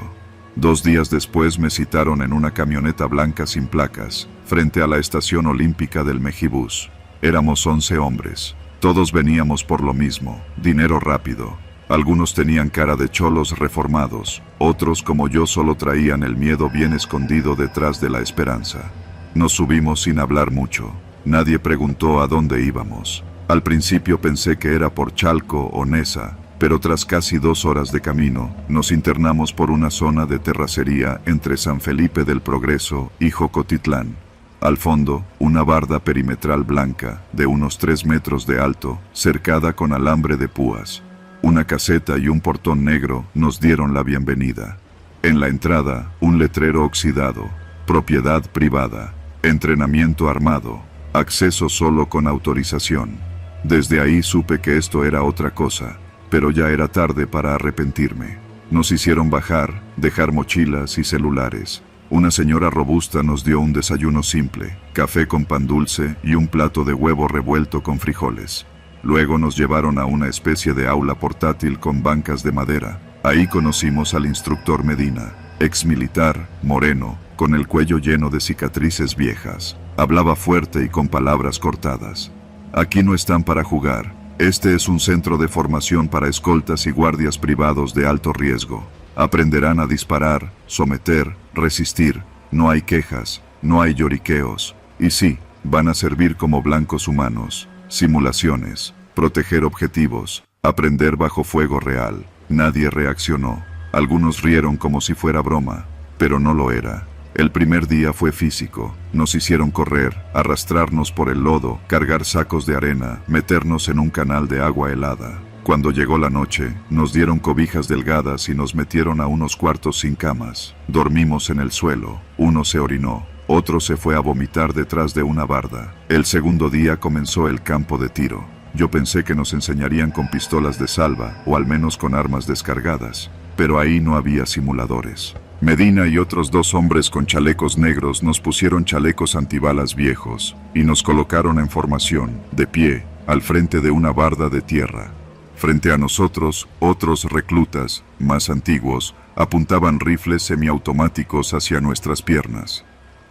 2 días después me citaron en una camioneta blanca sin placas, frente a la estación olímpica del Mejibus. Éramos 11 hombres. Todos veníamos por lo mismo, dinero rápido. Algunos tenían cara de cholos reformados, otros como yo solo traían el miedo bien escondido detrás de la esperanza. Nos subimos sin hablar mucho. Nadie preguntó a dónde íbamos. Al principio pensé que era por Chalco o Nesa, pero tras casi 2 horas de camino, nos internamos por una zona de terracería entre San Felipe del Progreso y Jocotitlán. Al fondo, una barda perimetral blanca, de unos 3 metros de alto, cercada con alambre de púas. Una caseta y un portón negro nos dieron la bienvenida. En la entrada, un letrero oxidado: propiedad privada, entrenamiento armado, acceso solo con autorización. Desde ahí supe que esto era otra cosa, pero ya era tarde para arrepentirme. Nos hicieron bajar, dejar mochilas y celulares. Una señora robusta nos dio un desayuno simple: café con pan dulce y un plato de huevo revuelto con frijoles. Luego nos llevaron a una especie de aula portátil con bancas de madera. Ahí conocimos al instructor Medina, ex militar, moreno, con el cuello lleno de cicatrices viejas. Hablaba fuerte y con palabras cortadas. Aquí no están para jugar. Este es un centro de formación para escoltas y guardias privados de alto riesgo. Aprenderán a disparar, someter, resistir. No hay quejas, no hay lloriqueos. Y sí, van a servir como blancos humanos. Simulaciones, proteger objetivos, aprender bajo fuego real. Nadie reaccionó. Algunos rieron como si fuera broma, pero no lo era. El primer día fue físico. Nos hicieron correr, arrastrarnos por el lodo, cargar sacos de arena, meternos en un canal de agua helada. Cuando llegó la noche, nos dieron cobijas delgadas y nos metieron a unos cuartos sin camas. Dormimos en el suelo. Uno se orinó. Otro se fue a vomitar detrás de una barda. El segundo día comenzó el campo de tiro. Yo pensé que nos enseñarían con pistolas de salva, o al menos con armas descargadas, pero ahí no había simuladores. Medina y otros 2 hombres con chalecos negros nos pusieron chalecos antibalas viejos, y nos colocaron en formación, de pie, al frente de una barda de tierra. Frente a nosotros, otros reclutas, más antiguos, apuntaban rifles semiautomáticos hacia nuestras piernas.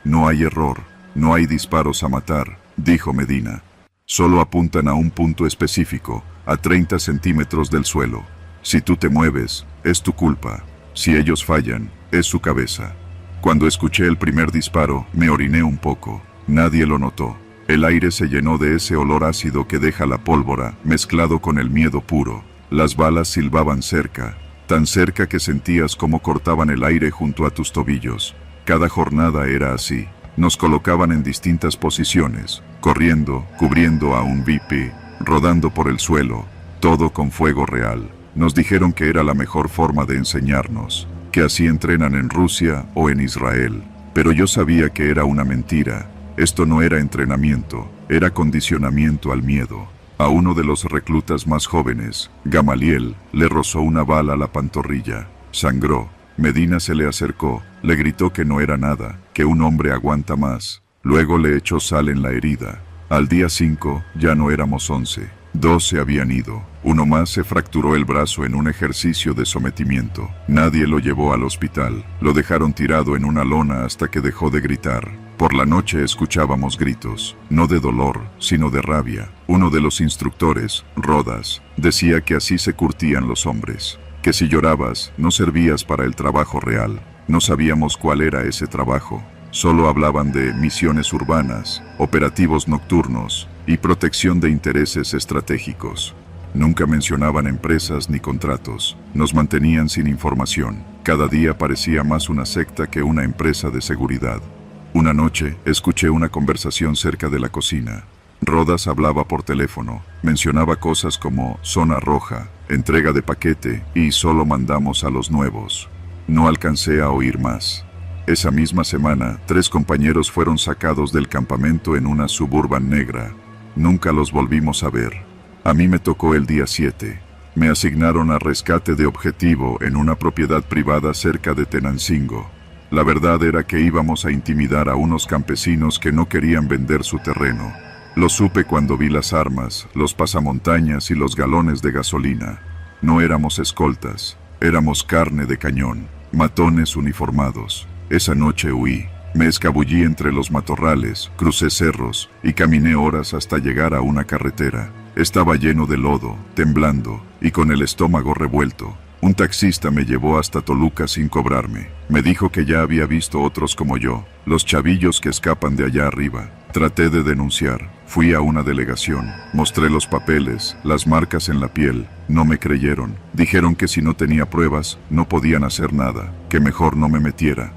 No hay error, no hay disparos a matar, dijo Medina. Solo apuntan a un punto específico, a 30 centímetros del suelo. Si tú te mueves, es tu culpa. Si ellos fallan, es su cabeza. Cuando escuché el primer disparo, me oriné un poco. Nadie lo notó. El aire se llenó de ese olor ácido que deja la pólvora, mezclado con el miedo puro. Las balas silbaban cerca, tan cerca que sentías cómo cortaban el aire junto a tus tobillos. Cada jornada era así. Nos colocaban en distintas posiciones, corriendo, cubriendo a un VIP, rodando por el suelo, todo con fuego real. Nos dijeron que era la mejor forma de enseñarnos, que así entrenan en Rusia o en Israel. Pero yo sabía que era una mentira. Esto no era entrenamiento, era condicionamiento al miedo. A uno de los reclutas más jóvenes, Gamaliel, le rozó una bala a la pantorrilla. Sangró. Medina se le acercó, le gritó que no era nada, que un hombre aguanta más. Luego le echó sal en la herida. Al día 5, ya no éramos 11. 2 se habían ido. Uno más se fracturó el brazo en un ejercicio de sometimiento. Nadie lo llevó al hospital. Lo dejaron tirado en una lona hasta que dejó de gritar. Por la noche escuchábamos gritos, no de dolor, sino de rabia. Uno de los instructores, Rodas, decía que así se curtían los hombres. Que si llorabas, no servías para el trabajo real. No sabíamos cuál era ese trabajo. Solo hablaban de misiones urbanas, operativos nocturnos y protección de intereses estratégicos. Nunca mencionaban empresas ni contratos. Nos mantenían sin información. Cada día parecía más una secta que una empresa de seguridad. Una noche, escuché una conversación cerca de la cocina. Rodas hablaba por teléfono, mencionaba cosas como zona roja, entrega de paquete y solo mandamos a los nuevos. No alcancé a oír más. Esa misma semana, 3 compañeros fueron sacados del campamento en una Suburban negra. Nunca los volvimos a ver. A mí me tocó el día 7. Me asignaron a rescate de objetivo en una propiedad privada cerca de Tenancingo. La verdad era que íbamos a intimidar a unos campesinos que no querían vender su terreno. Lo supe cuando vi las armas, los pasamontañas y los galones de gasolina. No éramos escoltas, éramos carne de cañón, matones uniformados. Esa noche huí. Me escabullí entre los matorrales, crucé cerros y caminé horas hasta llegar a una carretera. Estaba lleno de lodo, temblando y con el estómago revuelto. Un taxista me llevó hasta Toluca sin cobrarme. Me dijo que ya había visto otros como yo, los chavillos que escapan de allá arriba. Traté de denunciar. Fui a una delegación. Mostré los papeles, las marcas en la piel. No me creyeron. Dijeron que si no tenía pruebas, no podían hacer nada, que mejor no me metiera.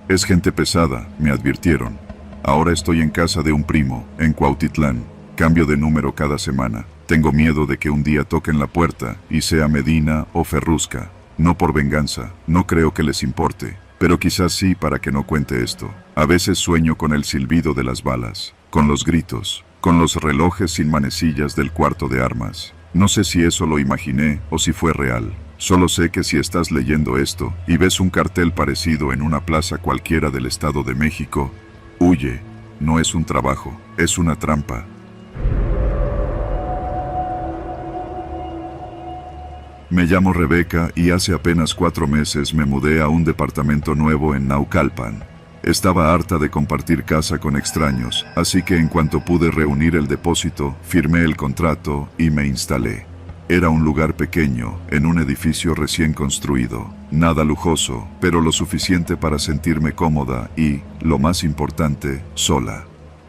Es gente pesada, me advirtieron. Ahora estoy en casa de un primo, en Cuautitlán. Cambio de número cada semana. Tengo miedo de que un día toquen la puerta y sea Medina o Ferrusca. No por venganza, no creo que les importe, pero quizás sí para que no cuente esto. A veces sueño con el silbido de las balas, con los gritos, con los relojes sin manecillas del cuarto de armas. No sé si eso lo imaginé o si fue real. Solo sé que si estás leyendo esto y ves un cartel parecido en una plaza cualquiera del Estado de México, huye. No es un trabajo, es una trampa. Me llamo Rebeca y hace apenas 4 meses me mudé a un departamento nuevo en Naucalpan. Estaba harta de compartir casa con extraños, así que en cuanto pude reunir el depósito, firmé el contrato y me instalé. Era un lugar pequeño, en un edificio recién construido. Nada lujoso, pero lo suficiente para sentirme cómoda y, lo más importante, sola.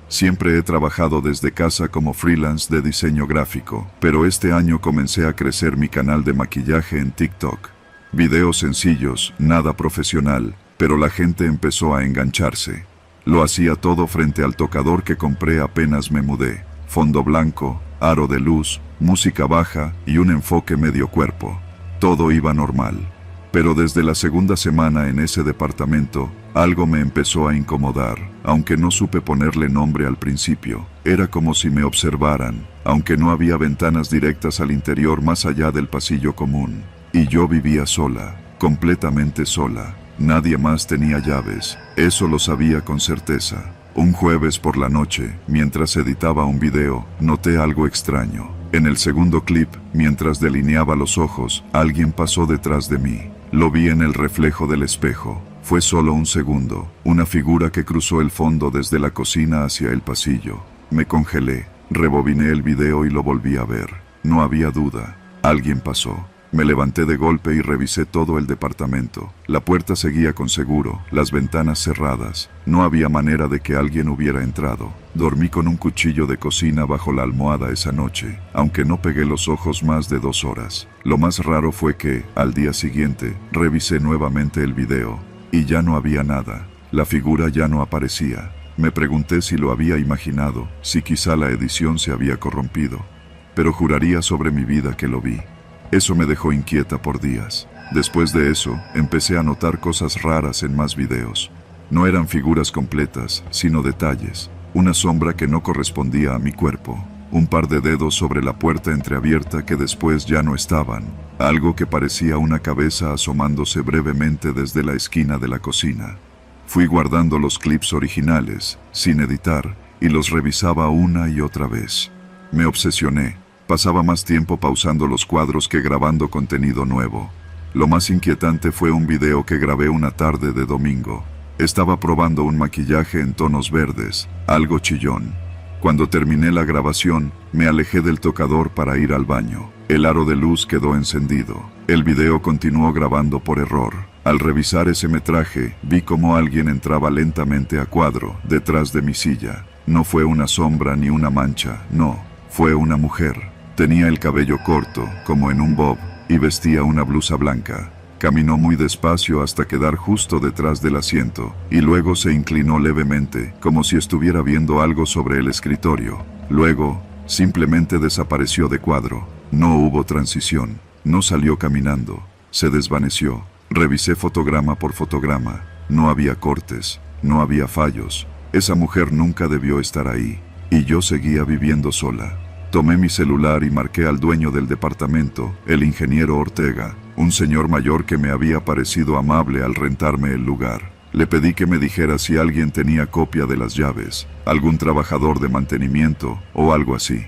Siempre he trabajado desde casa como freelance de diseño gráfico, pero este año comencé a crecer mi canal de maquillaje en TikTok. Videos sencillos, nada profesional, pero la gente empezó a engancharse. Lo hacía todo frente al tocador que compré apenas me mudé. Fondo blanco, aro de luz, música baja y un enfoque medio cuerpo. Todo iba normal. Pero desde la segunda semana en ese departamento, algo me empezó a incomodar, aunque no supe ponerle nombre al principio. Era como si me observaran, aunque no había ventanas directas al interior más allá del pasillo común. Y yo vivía sola, completamente sola. Nadie más tenía llaves, eso lo sabía con certeza. Un jueves por la noche, mientras editaba un video, noté algo extraño. En el segundo clip, mientras delineaba los ojos, alguien pasó detrás de mí. Lo vi en el reflejo del espejo. Fue solo un segundo, una figura que cruzó el fondo desde la cocina hacia el pasillo. Me congelé, rebobiné el video y lo volví a ver. No había duda, alguien pasó. Me levanté de golpe y revisé todo el departamento. La puerta seguía con seguro, las ventanas cerradas. No había manera de que alguien hubiera entrado. Dormí con un cuchillo de cocina bajo la almohada esa noche, aunque no pegué los ojos más de 2 horas. Lo más raro fue que, al día siguiente, revisé nuevamente el video, y ya no había nada. La figura ya no aparecía. Me pregunté si lo había imaginado, si quizá la edición se había corrompido. Pero juraría sobre mi vida que lo vi. Eso me dejó inquieta por días. Después de eso, empecé a notar cosas raras en más videos. No eran figuras completas, sino detalles. Una sombra que no correspondía a mi cuerpo. Un par de dedos sobre la puerta entreabierta que después ya no estaban. Algo que parecía una cabeza asomándose brevemente desde la esquina de la cocina. Fui guardando los clips originales, sin editar, y los revisaba una y otra vez. Me obsesioné. Pasaba más tiempo pausando los cuadros que grabando contenido nuevo. Lo más inquietante fue un video que grabé una tarde de domingo. Estaba probando un maquillaje en tonos verdes, algo chillón. Cuando terminé la grabación, me alejé del tocador para ir al baño. El aro de luz quedó encendido. El video continuó grabando por error. Al revisar ese metraje, vi cómo alguien entraba lentamente a cuadro, detrás de mi silla. No fue una sombra ni una mancha, no, fue una mujer. Tenía el cabello corto, como en un bob, y vestía una blusa blanca. Caminó muy despacio hasta quedar justo detrás del asiento, y luego se inclinó levemente, como si estuviera viendo algo sobre el escritorio. Luego, simplemente desapareció de cuadro. No hubo transición. No salió caminando. Se desvaneció. Revisé fotograma por fotograma. No había cortes. No había fallos. Esa mujer nunca debió estar ahí. Y yo seguía viviendo sola. Tomé mi celular y marqué al dueño del departamento, el ingeniero Ortega, un señor mayor que me había parecido amable al rentarme el lugar. Le pedí que me dijera si alguien tenía copia de las llaves, algún trabajador de mantenimiento o algo así.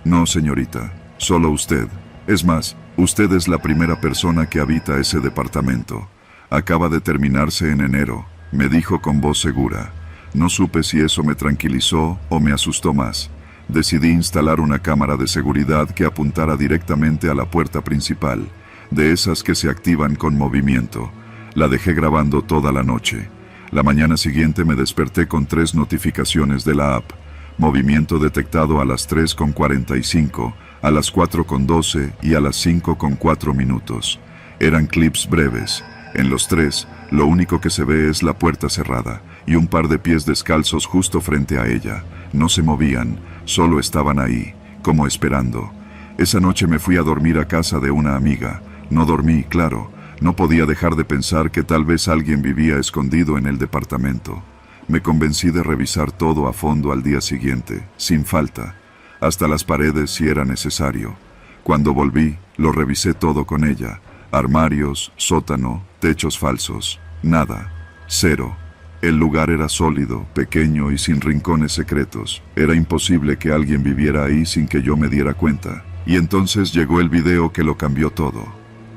No, señorita, solo usted. Es más, usted es la primera persona que habita ese departamento. Acaba de terminarse en enero, me dijo con voz segura. No supe si eso me tranquilizó o me asustó más. Decidí instalar una cámara de seguridad que apuntara directamente a la puerta principal, de esas que se activan con movimiento. La dejé grabando toda la noche. La mañana siguiente me desperté con 3 notificaciones de la app. Movimiento detectado a las 3:45, a las 4:12 y a las 5:04. Eran clips breves. En los 3, lo único que se ve es la puerta cerrada y un par de pies descalzos justo frente a ella. No se movían, solo estaban ahí, como esperando. Esa noche me fui a dormir a casa de una amiga. No dormí, claro. No podía dejar de pensar que tal vez alguien vivía escondido en el departamento. Me convencí de revisar todo a fondo al día siguiente, sin falta, hasta las paredes si era necesario. Cuando volví, lo revisé todo con ella. Armarios, sótano, techos falsos. Nada. Cero. El lugar era sólido, pequeño y sin rincones secretos. Era imposible que alguien viviera ahí sin que yo me diera cuenta. Y entonces llegó el video que lo cambió todo.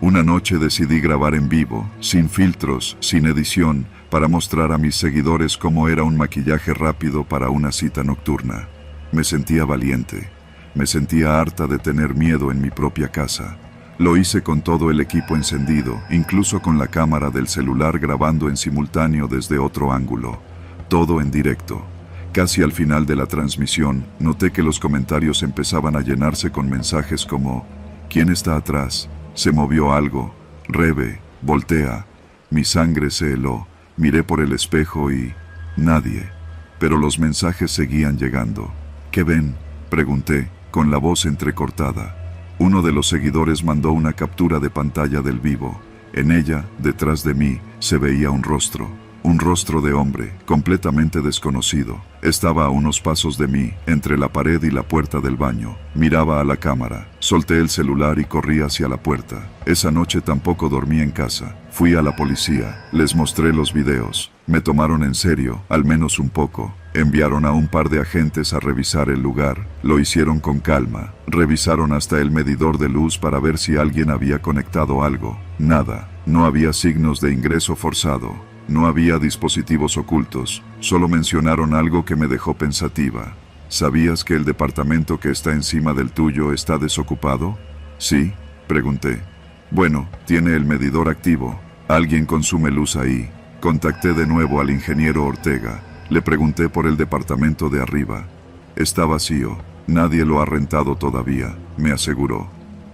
Una noche decidí grabar en vivo, sin filtros, sin edición, para mostrar a mis seguidores cómo era un maquillaje rápido para una cita nocturna. Me sentía valiente. Me sentía harta de tener miedo en mi propia casa. Lo hice con todo el equipo encendido, incluso con la cámara del celular grabando en simultáneo desde otro ángulo. Todo en directo. Casi al final de la transmisión, noté que los comentarios empezaban a llenarse con mensajes como: ¿quién está atrás? ¿Se movió algo? Rebe, voltea. Mi sangre se heló. Miré por el espejo y... nadie. Pero los mensajes seguían llegando. ¿Qué ven?, pregunté, con la voz entrecortada. Uno de los seguidores mandó una captura de pantalla del vivo. En ella, detrás de mí, se veía un rostro de hombre, completamente desconocido. Estaba a unos pasos de mí, entre la pared y la puerta del baño. Miraba a la cámara. Solté el celular y corrí hacia la puerta. Esa noche tampoco dormí en casa. Fui a la policía. Les mostré los videos. Me tomaron en serio, al menos un poco. Enviaron a un par de agentes a revisar el lugar. Lo hicieron con calma. Revisaron hasta el medidor de luz para ver si alguien había conectado algo. Nada. No había signos de ingreso forzado. No había dispositivos ocultos. Solo mencionaron algo que me dejó pensativa. ¿Sabías que el departamento que está encima del tuyo está desocupado? Sí, pregunté. Bueno, tiene el medidor activo. Alguien consume luz ahí. Contacté de nuevo al ingeniero Ortega. Le pregunté por el departamento de arriba. Está vacío. Nadie lo ha rentado todavía, me aseguró.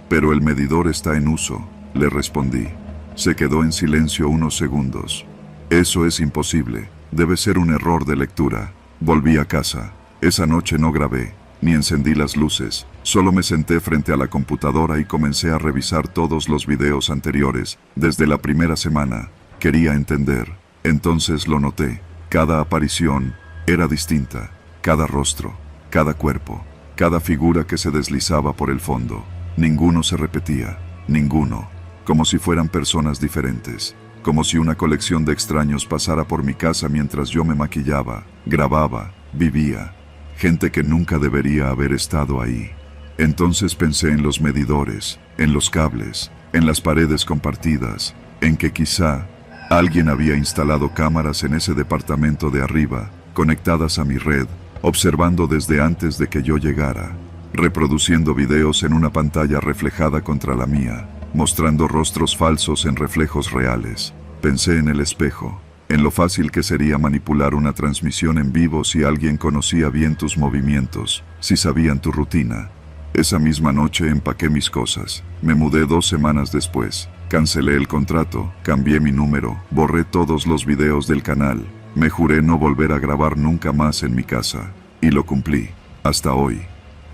Pero el medidor está en uso, le respondí. Se quedó en silencio unos segundos. Eso es imposible. Debe ser un error de lectura. Volví a casa. Esa noche no grabé, ni encendí las luces. Solo me senté frente a la computadora y comencé a revisar todos los videos anteriores, desde la primera semana. Quería entender. Entonces lo noté. Cada aparición era distinta. Cada rostro, cada cuerpo, cada figura que se deslizaba por el fondo. Ninguno se repetía. Ninguno. Como si fueran personas diferentes. Como si una colección de extraños pasara por mi casa mientras yo me maquillaba, grababa, vivía. Gente que nunca debería haber estado ahí. Entonces pensé en los medidores, en los cables, en las paredes compartidas, en que quizá alguien había instalado cámaras en ese departamento de arriba, conectadas a mi red, observando desde antes de que yo llegara, reproduciendo videos en una pantalla reflejada contra la mía, mostrando rostros falsos en reflejos reales. Pensé en el espejo, en lo fácil que sería manipular una transmisión en vivo si alguien conocía bien tus movimientos, si sabían tu rutina. Esa misma noche empaqué mis cosas. Me mudé 2 semanas después. Cancelé el contrato, cambié mi número, borré todos los videos del canal. Me juré no volver a grabar nunca más en mi casa. Y lo cumplí. Hasta hoy.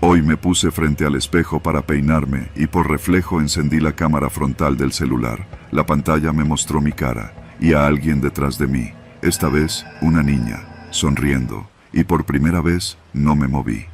Hoy me puse frente al espejo para peinarme y por reflejo encendí la cámara frontal del celular. La pantalla me mostró mi cara y a alguien detrás de mí. Esta vez, una niña, sonriendo. Y por primera vez, no me moví.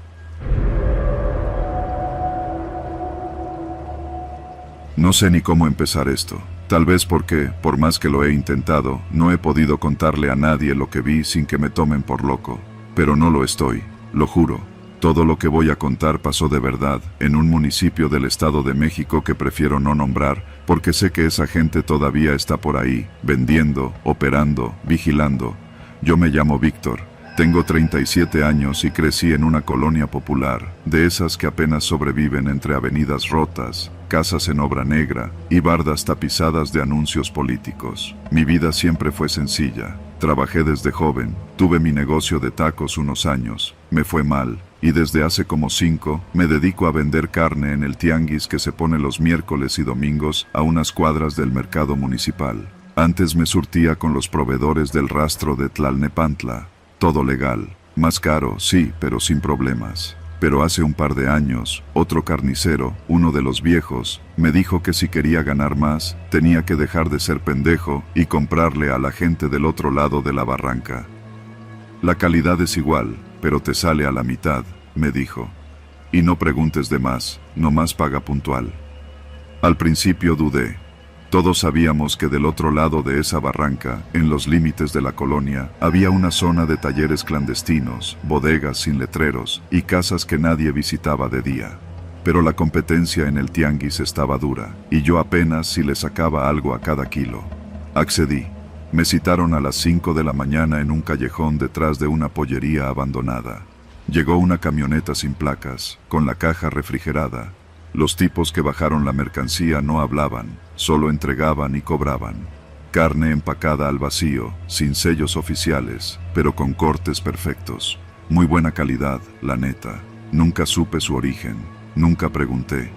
No sé ni cómo empezar esto. Tal vez porque, por más que lo he intentado, no he podido contarle a nadie lo que vi sin que me tomen por loco. Pero no lo estoy, lo juro. Todo lo que voy a contar pasó de verdad, en un municipio del Estado de México que prefiero no nombrar, porque sé que esa gente todavía está por ahí, vendiendo, operando, vigilando. Yo me llamo Víctor, tengo 37 años y crecí en una colonia popular, de esas que apenas sobreviven entre avenidas rotas, casas en obra negra y bardas tapizadas de anuncios políticos. Mi vida siempre fue sencilla. Trabajé desde joven, tuve mi negocio de tacos unos años, me fue mal, y desde hace como 5 me dedico a vender carne en el tianguis que se pone los miércoles y domingos a unas cuadras del mercado municipal. Antes me surtía con los proveedores del rastro de Tlalnepantla, todo legal, más caro, sí, pero sin problemas. Pero hace un par de años, otro carnicero, uno de los viejos, me dijo que si quería ganar más, tenía que dejar de ser pendejo y comprarle a la gente del otro lado de la barranca. La calidad es igual, pero te sale a la mitad, me dijo. Y no preguntes de más, nomás paga puntual. Al principio dudé. Todos sabíamos que del otro lado de esa barranca, en los límites de la colonia, había una zona de talleres clandestinos, bodegas sin letreros y casas que nadie visitaba de día. Pero la competencia en el tianguis estaba dura, y yo apenas si le sacaba algo a cada kilo. Accedí. Me citaron a las 5 de la mañana en un callejón detrás de una pollería abandonada. Llegó una camioneta sin placas, con la caja refrigerada. Los tipos que bajaron la mercancía no hablaban, solo entregaban y cobraban. Carne empacada al vacío, sin sellos oficiales, pero con cortes perfectos. Muy buena calidad, la neta. Nunca supe su origen, nunca pregunté.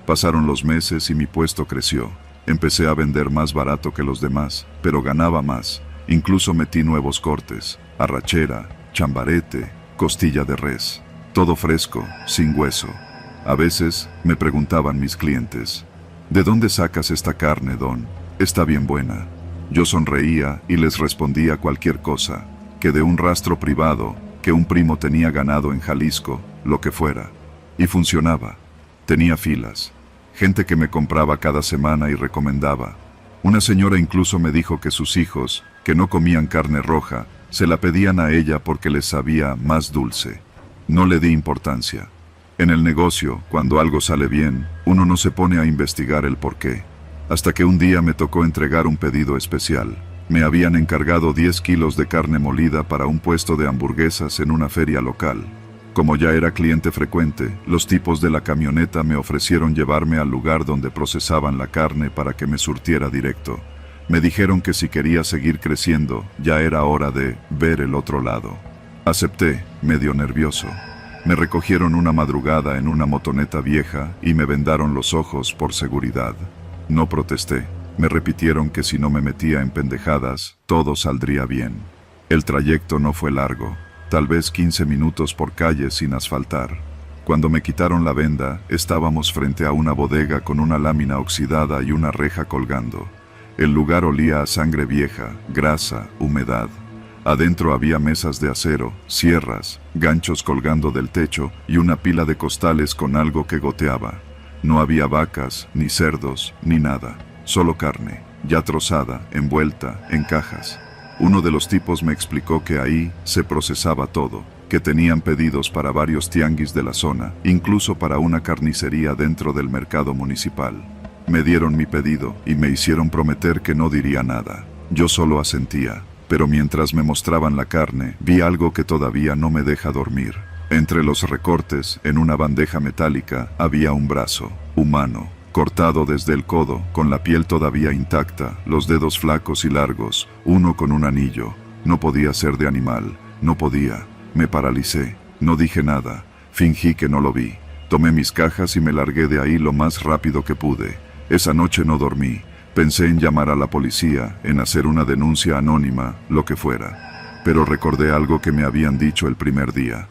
Pasaron los meses y mi puesto creció. Empecé a vender más barato que los demás, pero ganaba más. Incluso metí nuevos cortes, arrachera, chambarete, costilla de res. Todo fresco, sin hueso. A veces, me preguntaban mis clientes, ¿de dónde sacas esta carne, don? Está bien buena. Yo sonreía y les respondía cualquier cosa, que de un rastro privado, que un primo tenía ganado en Jalisco, lo que fuera. Y funcionaba. Tenía filas. Gente que me compraba cada semana y recomendaba. Una señora incluso me dijo que sus hijos, que no comían carne roja, se la pedían a ella porque les sabía más dulce. No le di importancia. En el negocio, cuando algo sale bien, uno no se pone a investigar el porqué. Hasta que un día me tocó entregar un pedido especial. Me habían encargado 10 kilos de carne molida para un puesto de hamburguesas en una feria local. Como ya era cliente frecuente, los tipos de la camioneta me ofrecieron llevarme al lugar donde procesaban la carne para que me surtiera directo. Me dijeron que si quería seguir creciendo, ya era hora de ver el otro lado. Acepté, medio nervioso. Me recogieron una madrugada en una motoneta vieja y me vendaron los ojos por seguridad. No protesté. Me repitieron que si no me metía en pendejadas, todo saldría bien. El trayecto no fue largo, tal vez 15 minutos por calle sin asfaltar. Cuando me quitaron la venda, estábamos frente a una bodega con una lámina oxidada y una reja colgando. El lugar olía a sangre vieja, grasa, humedad. Adentro había mesas de acero, sierras, ganchos colgando del techo y una pila de costales con algo que goteaba. No había vacas, ni cerdos, ni nada. Solo carne, ya trozada, envuelta, en cajas. Uno de los tipos me explicó que ahí se procesaba todo, que tenían pedidos para varios tianguis de la zona, incluso para una carnicería dentro del mercado municipal. Me dieron mi pedido y me hicieron prometer que no diría nada. Yo solo asentía. Pero mientras me mostraban la carne, vi algo que todavía no me deja dormir. Entre los recortes, en una bandeja metálica, había un brazo, humano, cortado desde el codo, con la piel todavía intacta, los dedos flacos y largos, uno con un anillo. No podía ser de animal, no podía. Me paralicé, no dije nada, fingí que no lo vi. Tomé mis cajas y me largué de ahí lo más rápido que pude. Esa noche no dormí. Pensé en llamar a la policía, en hacer una denuncia anónima, lo que fuera. Pero recordé algo que me habían dicho el primer día.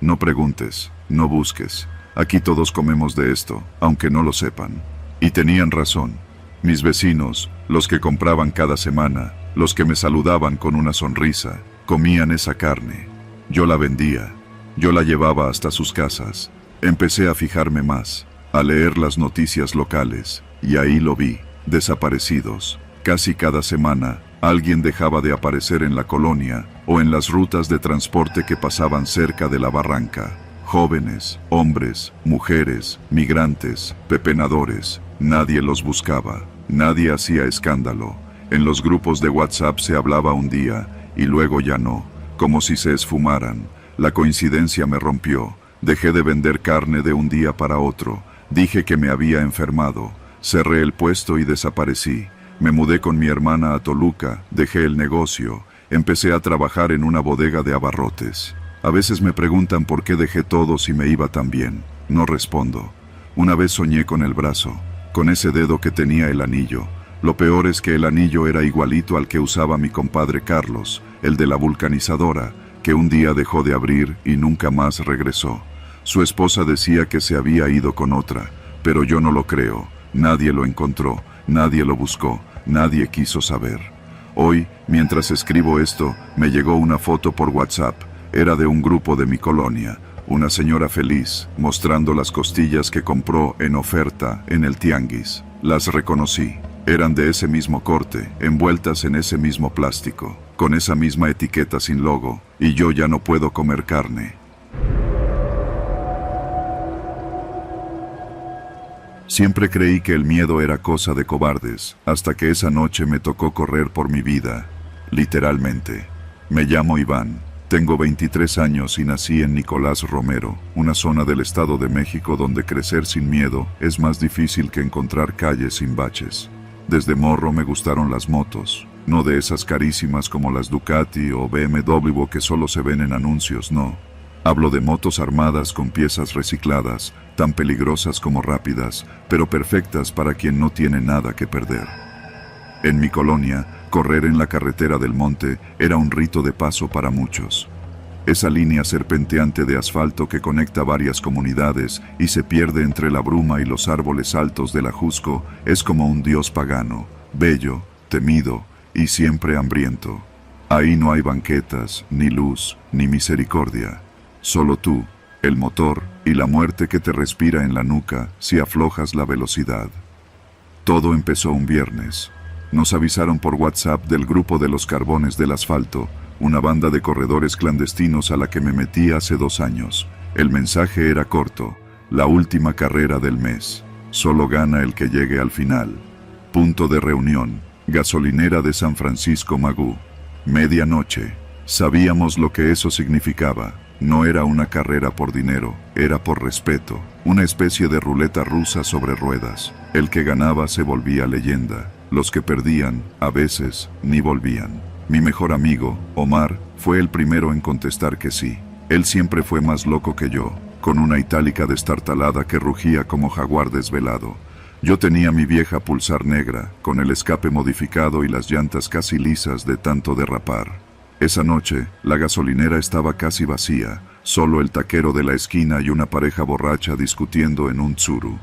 No preguntes, no busques. Aquí todos comemos de esto, aunque no lo sepan. Y tenían razón. Mis vecinos, los que compraban cada semana, los que me saludaban con una sonrisa, comían esa carne. Yo la vendía. Yo la llevaba hasta sus casas. Empecé a fijarme más, a leer las noticias locales, y ahí lo vi. Desaparecidos. Casi cada semana, alguien dejaba de aparecer en la colonia o en las rutas de transporte que pasaban cerca de la barranca. Jóvenes, hombres, mujeres, migrantes, pepenadores. Nadie los buscaba. Nadie hacía escándalo. En los grupos de WhatsApp se hablaba un día y luego ya no, como si se esfumaran. La coincidencia me rompió. Dejé de vender carne de un día para otro. Dije que me había enfermado. Cerré el puesto y desaparecí. Me mudé con mi hermana a Toluca, dejé el negocio, empecé a trabajar en una bodega de abarrotes. A veces me preguntan por qué dejé todo si me iba tan bien. No respondo. Una vez soñé con el brazo, con ese dedo que tenía el anillo. Lo peor es que el anillo era igualito al que usaba mi compadre Carlos, el de la vulcanizadora, que un día dejó de abrir y nunca más regresó. Su esposa decía que se había ido con otra, pero yo no lo creo. Nadie lo encontró, nadie lo buscó, nadie quiso saber. Hoy, mientras escribo esto, me llegó una foto por WhatsApp. Era de un grupo de mi colonia, una señora feliz, mostrando las costillas que compró en oferta en el tianguis. Las reconocí. Eran de ese mismo corte, envueltas en ese mismo plástico, con esa misma etiqueta sin logo, y yo ya no puedo comer carne. Siempre creí que el miedo era cosa de cobardes, hasta que esa noche me tocó correr por mi vida, literalmente. Me llamo Iván, tengo 23 años y nací en Nicolás Romero, una zona del Estado de México donde crecer sin miedo es más difícil que encontrar calles sin baches. Desde morro me gustaron las motos, no de esas carísimas como las Ducati o BMW que solo se ven en anuncios, no. Hablo de motos armadas con piezas recicladas, tan peligrosas como rápidas, pero perfectas para quien no tiene nada que perder. En mi colonia, correr en la carretera del monte era un rito de paso para muchos. Esa línea serpenteante de asfalto que conecta varias comunidades y se pierde entre la bruma y los árboles altos del Ajusco es como un dios pagano, bello, temido y siempre hambriento. Ahí no hay banquetas, ni luz, ni misericordia. Solo tú, el motor y la muerte que te respira en la nuca si aflojas la velocidad. Todo empezó un viernes. Nos avisaron por WhatsApp del grupo de los carbones del asfalto, una banda de corredores clandestinos a la que me metí hace 2 años. El mensaje era corto: la última carrera del mes. Solo gana el que llegue al final. Punto de reunión: gasolinera de San Francisco Magú. Medianoche. Sabíamos lo que eso significaba. No era una carrera por dinero, era por respeto, una especie de ruleta rusa sobre ruedas. El que ganaba se volvía leyenda, los que perdían, a veces, ni volvían. Mi mejor amigo, Omar, fue el primero en contestar que sí. Él siempre fue más loco que yo, con una itálica destartalada que rugía como jaguar desvelado. Yo tenía mi vieja Pulsar negra, con el escape modificado y las llantas casi lisas de tanto derrapar. Esa noche, la gasolinera estaba casi vacía, solo el taquero de la esquina y una pareja borracha discutiendo en un tsuru.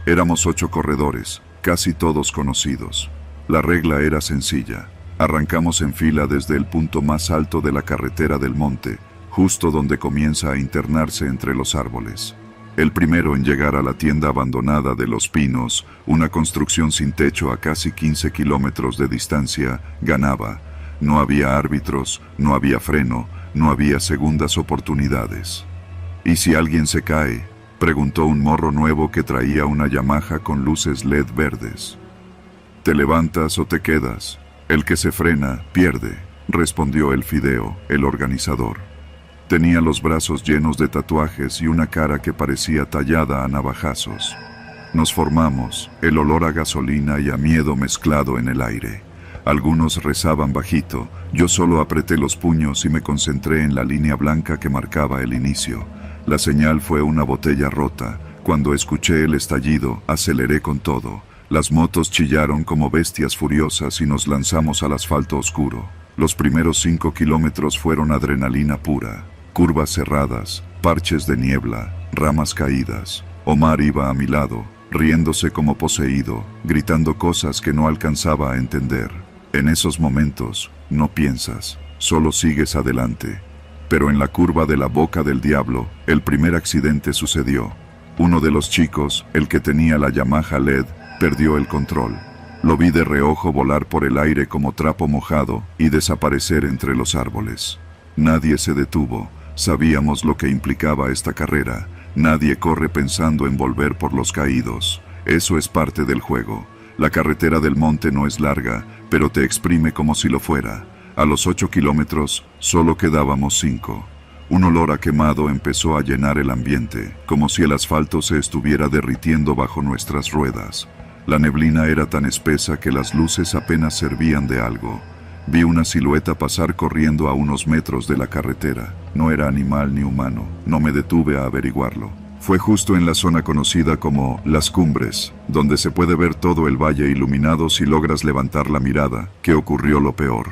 Éramos 8 corredores, casi todos conocidos. La regla era sencilla. Arrancamos en fila desde el punto más alto de la carretera del monte, justo donde comienza a internarse entre los árboles. El primero en llegar a la tienda abandonada de Los Pinos, una construcción sin techo a casi 15 kilómetros de distancia, ganaba. No había árbitros, no había freno, no había segundas oportunidades. ¿Y si alguien se cae?, preguntó un morro nuevo que traía una Yamaha con luces LED verdes. ¿Te levantas o te quedas? El que se frena, pierde, respondió el Fideo, el organizador. Tenía los brazos llenos de tatuajes y una cara que parecía tallada a navajazos. Nos formamos, el olor a gasolina y a miedo mezclado en el aire. Algunos rezaban bajito, yo solo apreté los puños y me concentré en la línea blanca que marcaba el inicio. La señal fue una botella rota. Cuando escuché el estallido, aceleré con todo. Las motos chillaron como bestias furiosas y nos lanzamos al asfalto oscuro. Los primeros 5 kilómetros fueron adrenalina pura. Curvas cerradas, parches de niebla, ramas caídas. Omar iba a mi lado, riéndose como poseído, gritando cosas que no alcanzaba a entender. En esos momentos, no piensas, solo sigues adelante. Pero en la curva de la Boca del Diablo, el primer accidente sucedió. Uno de los chicos, el que tenía la Yamaha LED, perdió el control. Lo vi de reojo volar por el aire como trapo mojado y desaparecer entre los árboles. Nadie se detuvo, sabíamos lo que implicaba esta carrera. Nadie corre pensando en volver por los caídos. Eso es parte del juego. La carretera del monte no es larga, pero te exprime como si lo fuera. A los 8 kilómetros, solo quedábamos 5. Un olor a quemado empezó a llenar el ambiente, como si el asfalto se estuviera derritiendo bajo nuestras ruedas. La neblina era tan espesa que las luces apenas servían de algo. Vi una silueta pasar corriendo a unos metros de la carretera. No era animal ni humano, no me detuve a averiguarlo. Fue justo en la zona conocida como Las Cumbres, donde se puede ver todo el valle iluminado si logras levantar la mirada, que ocurrió lo peor.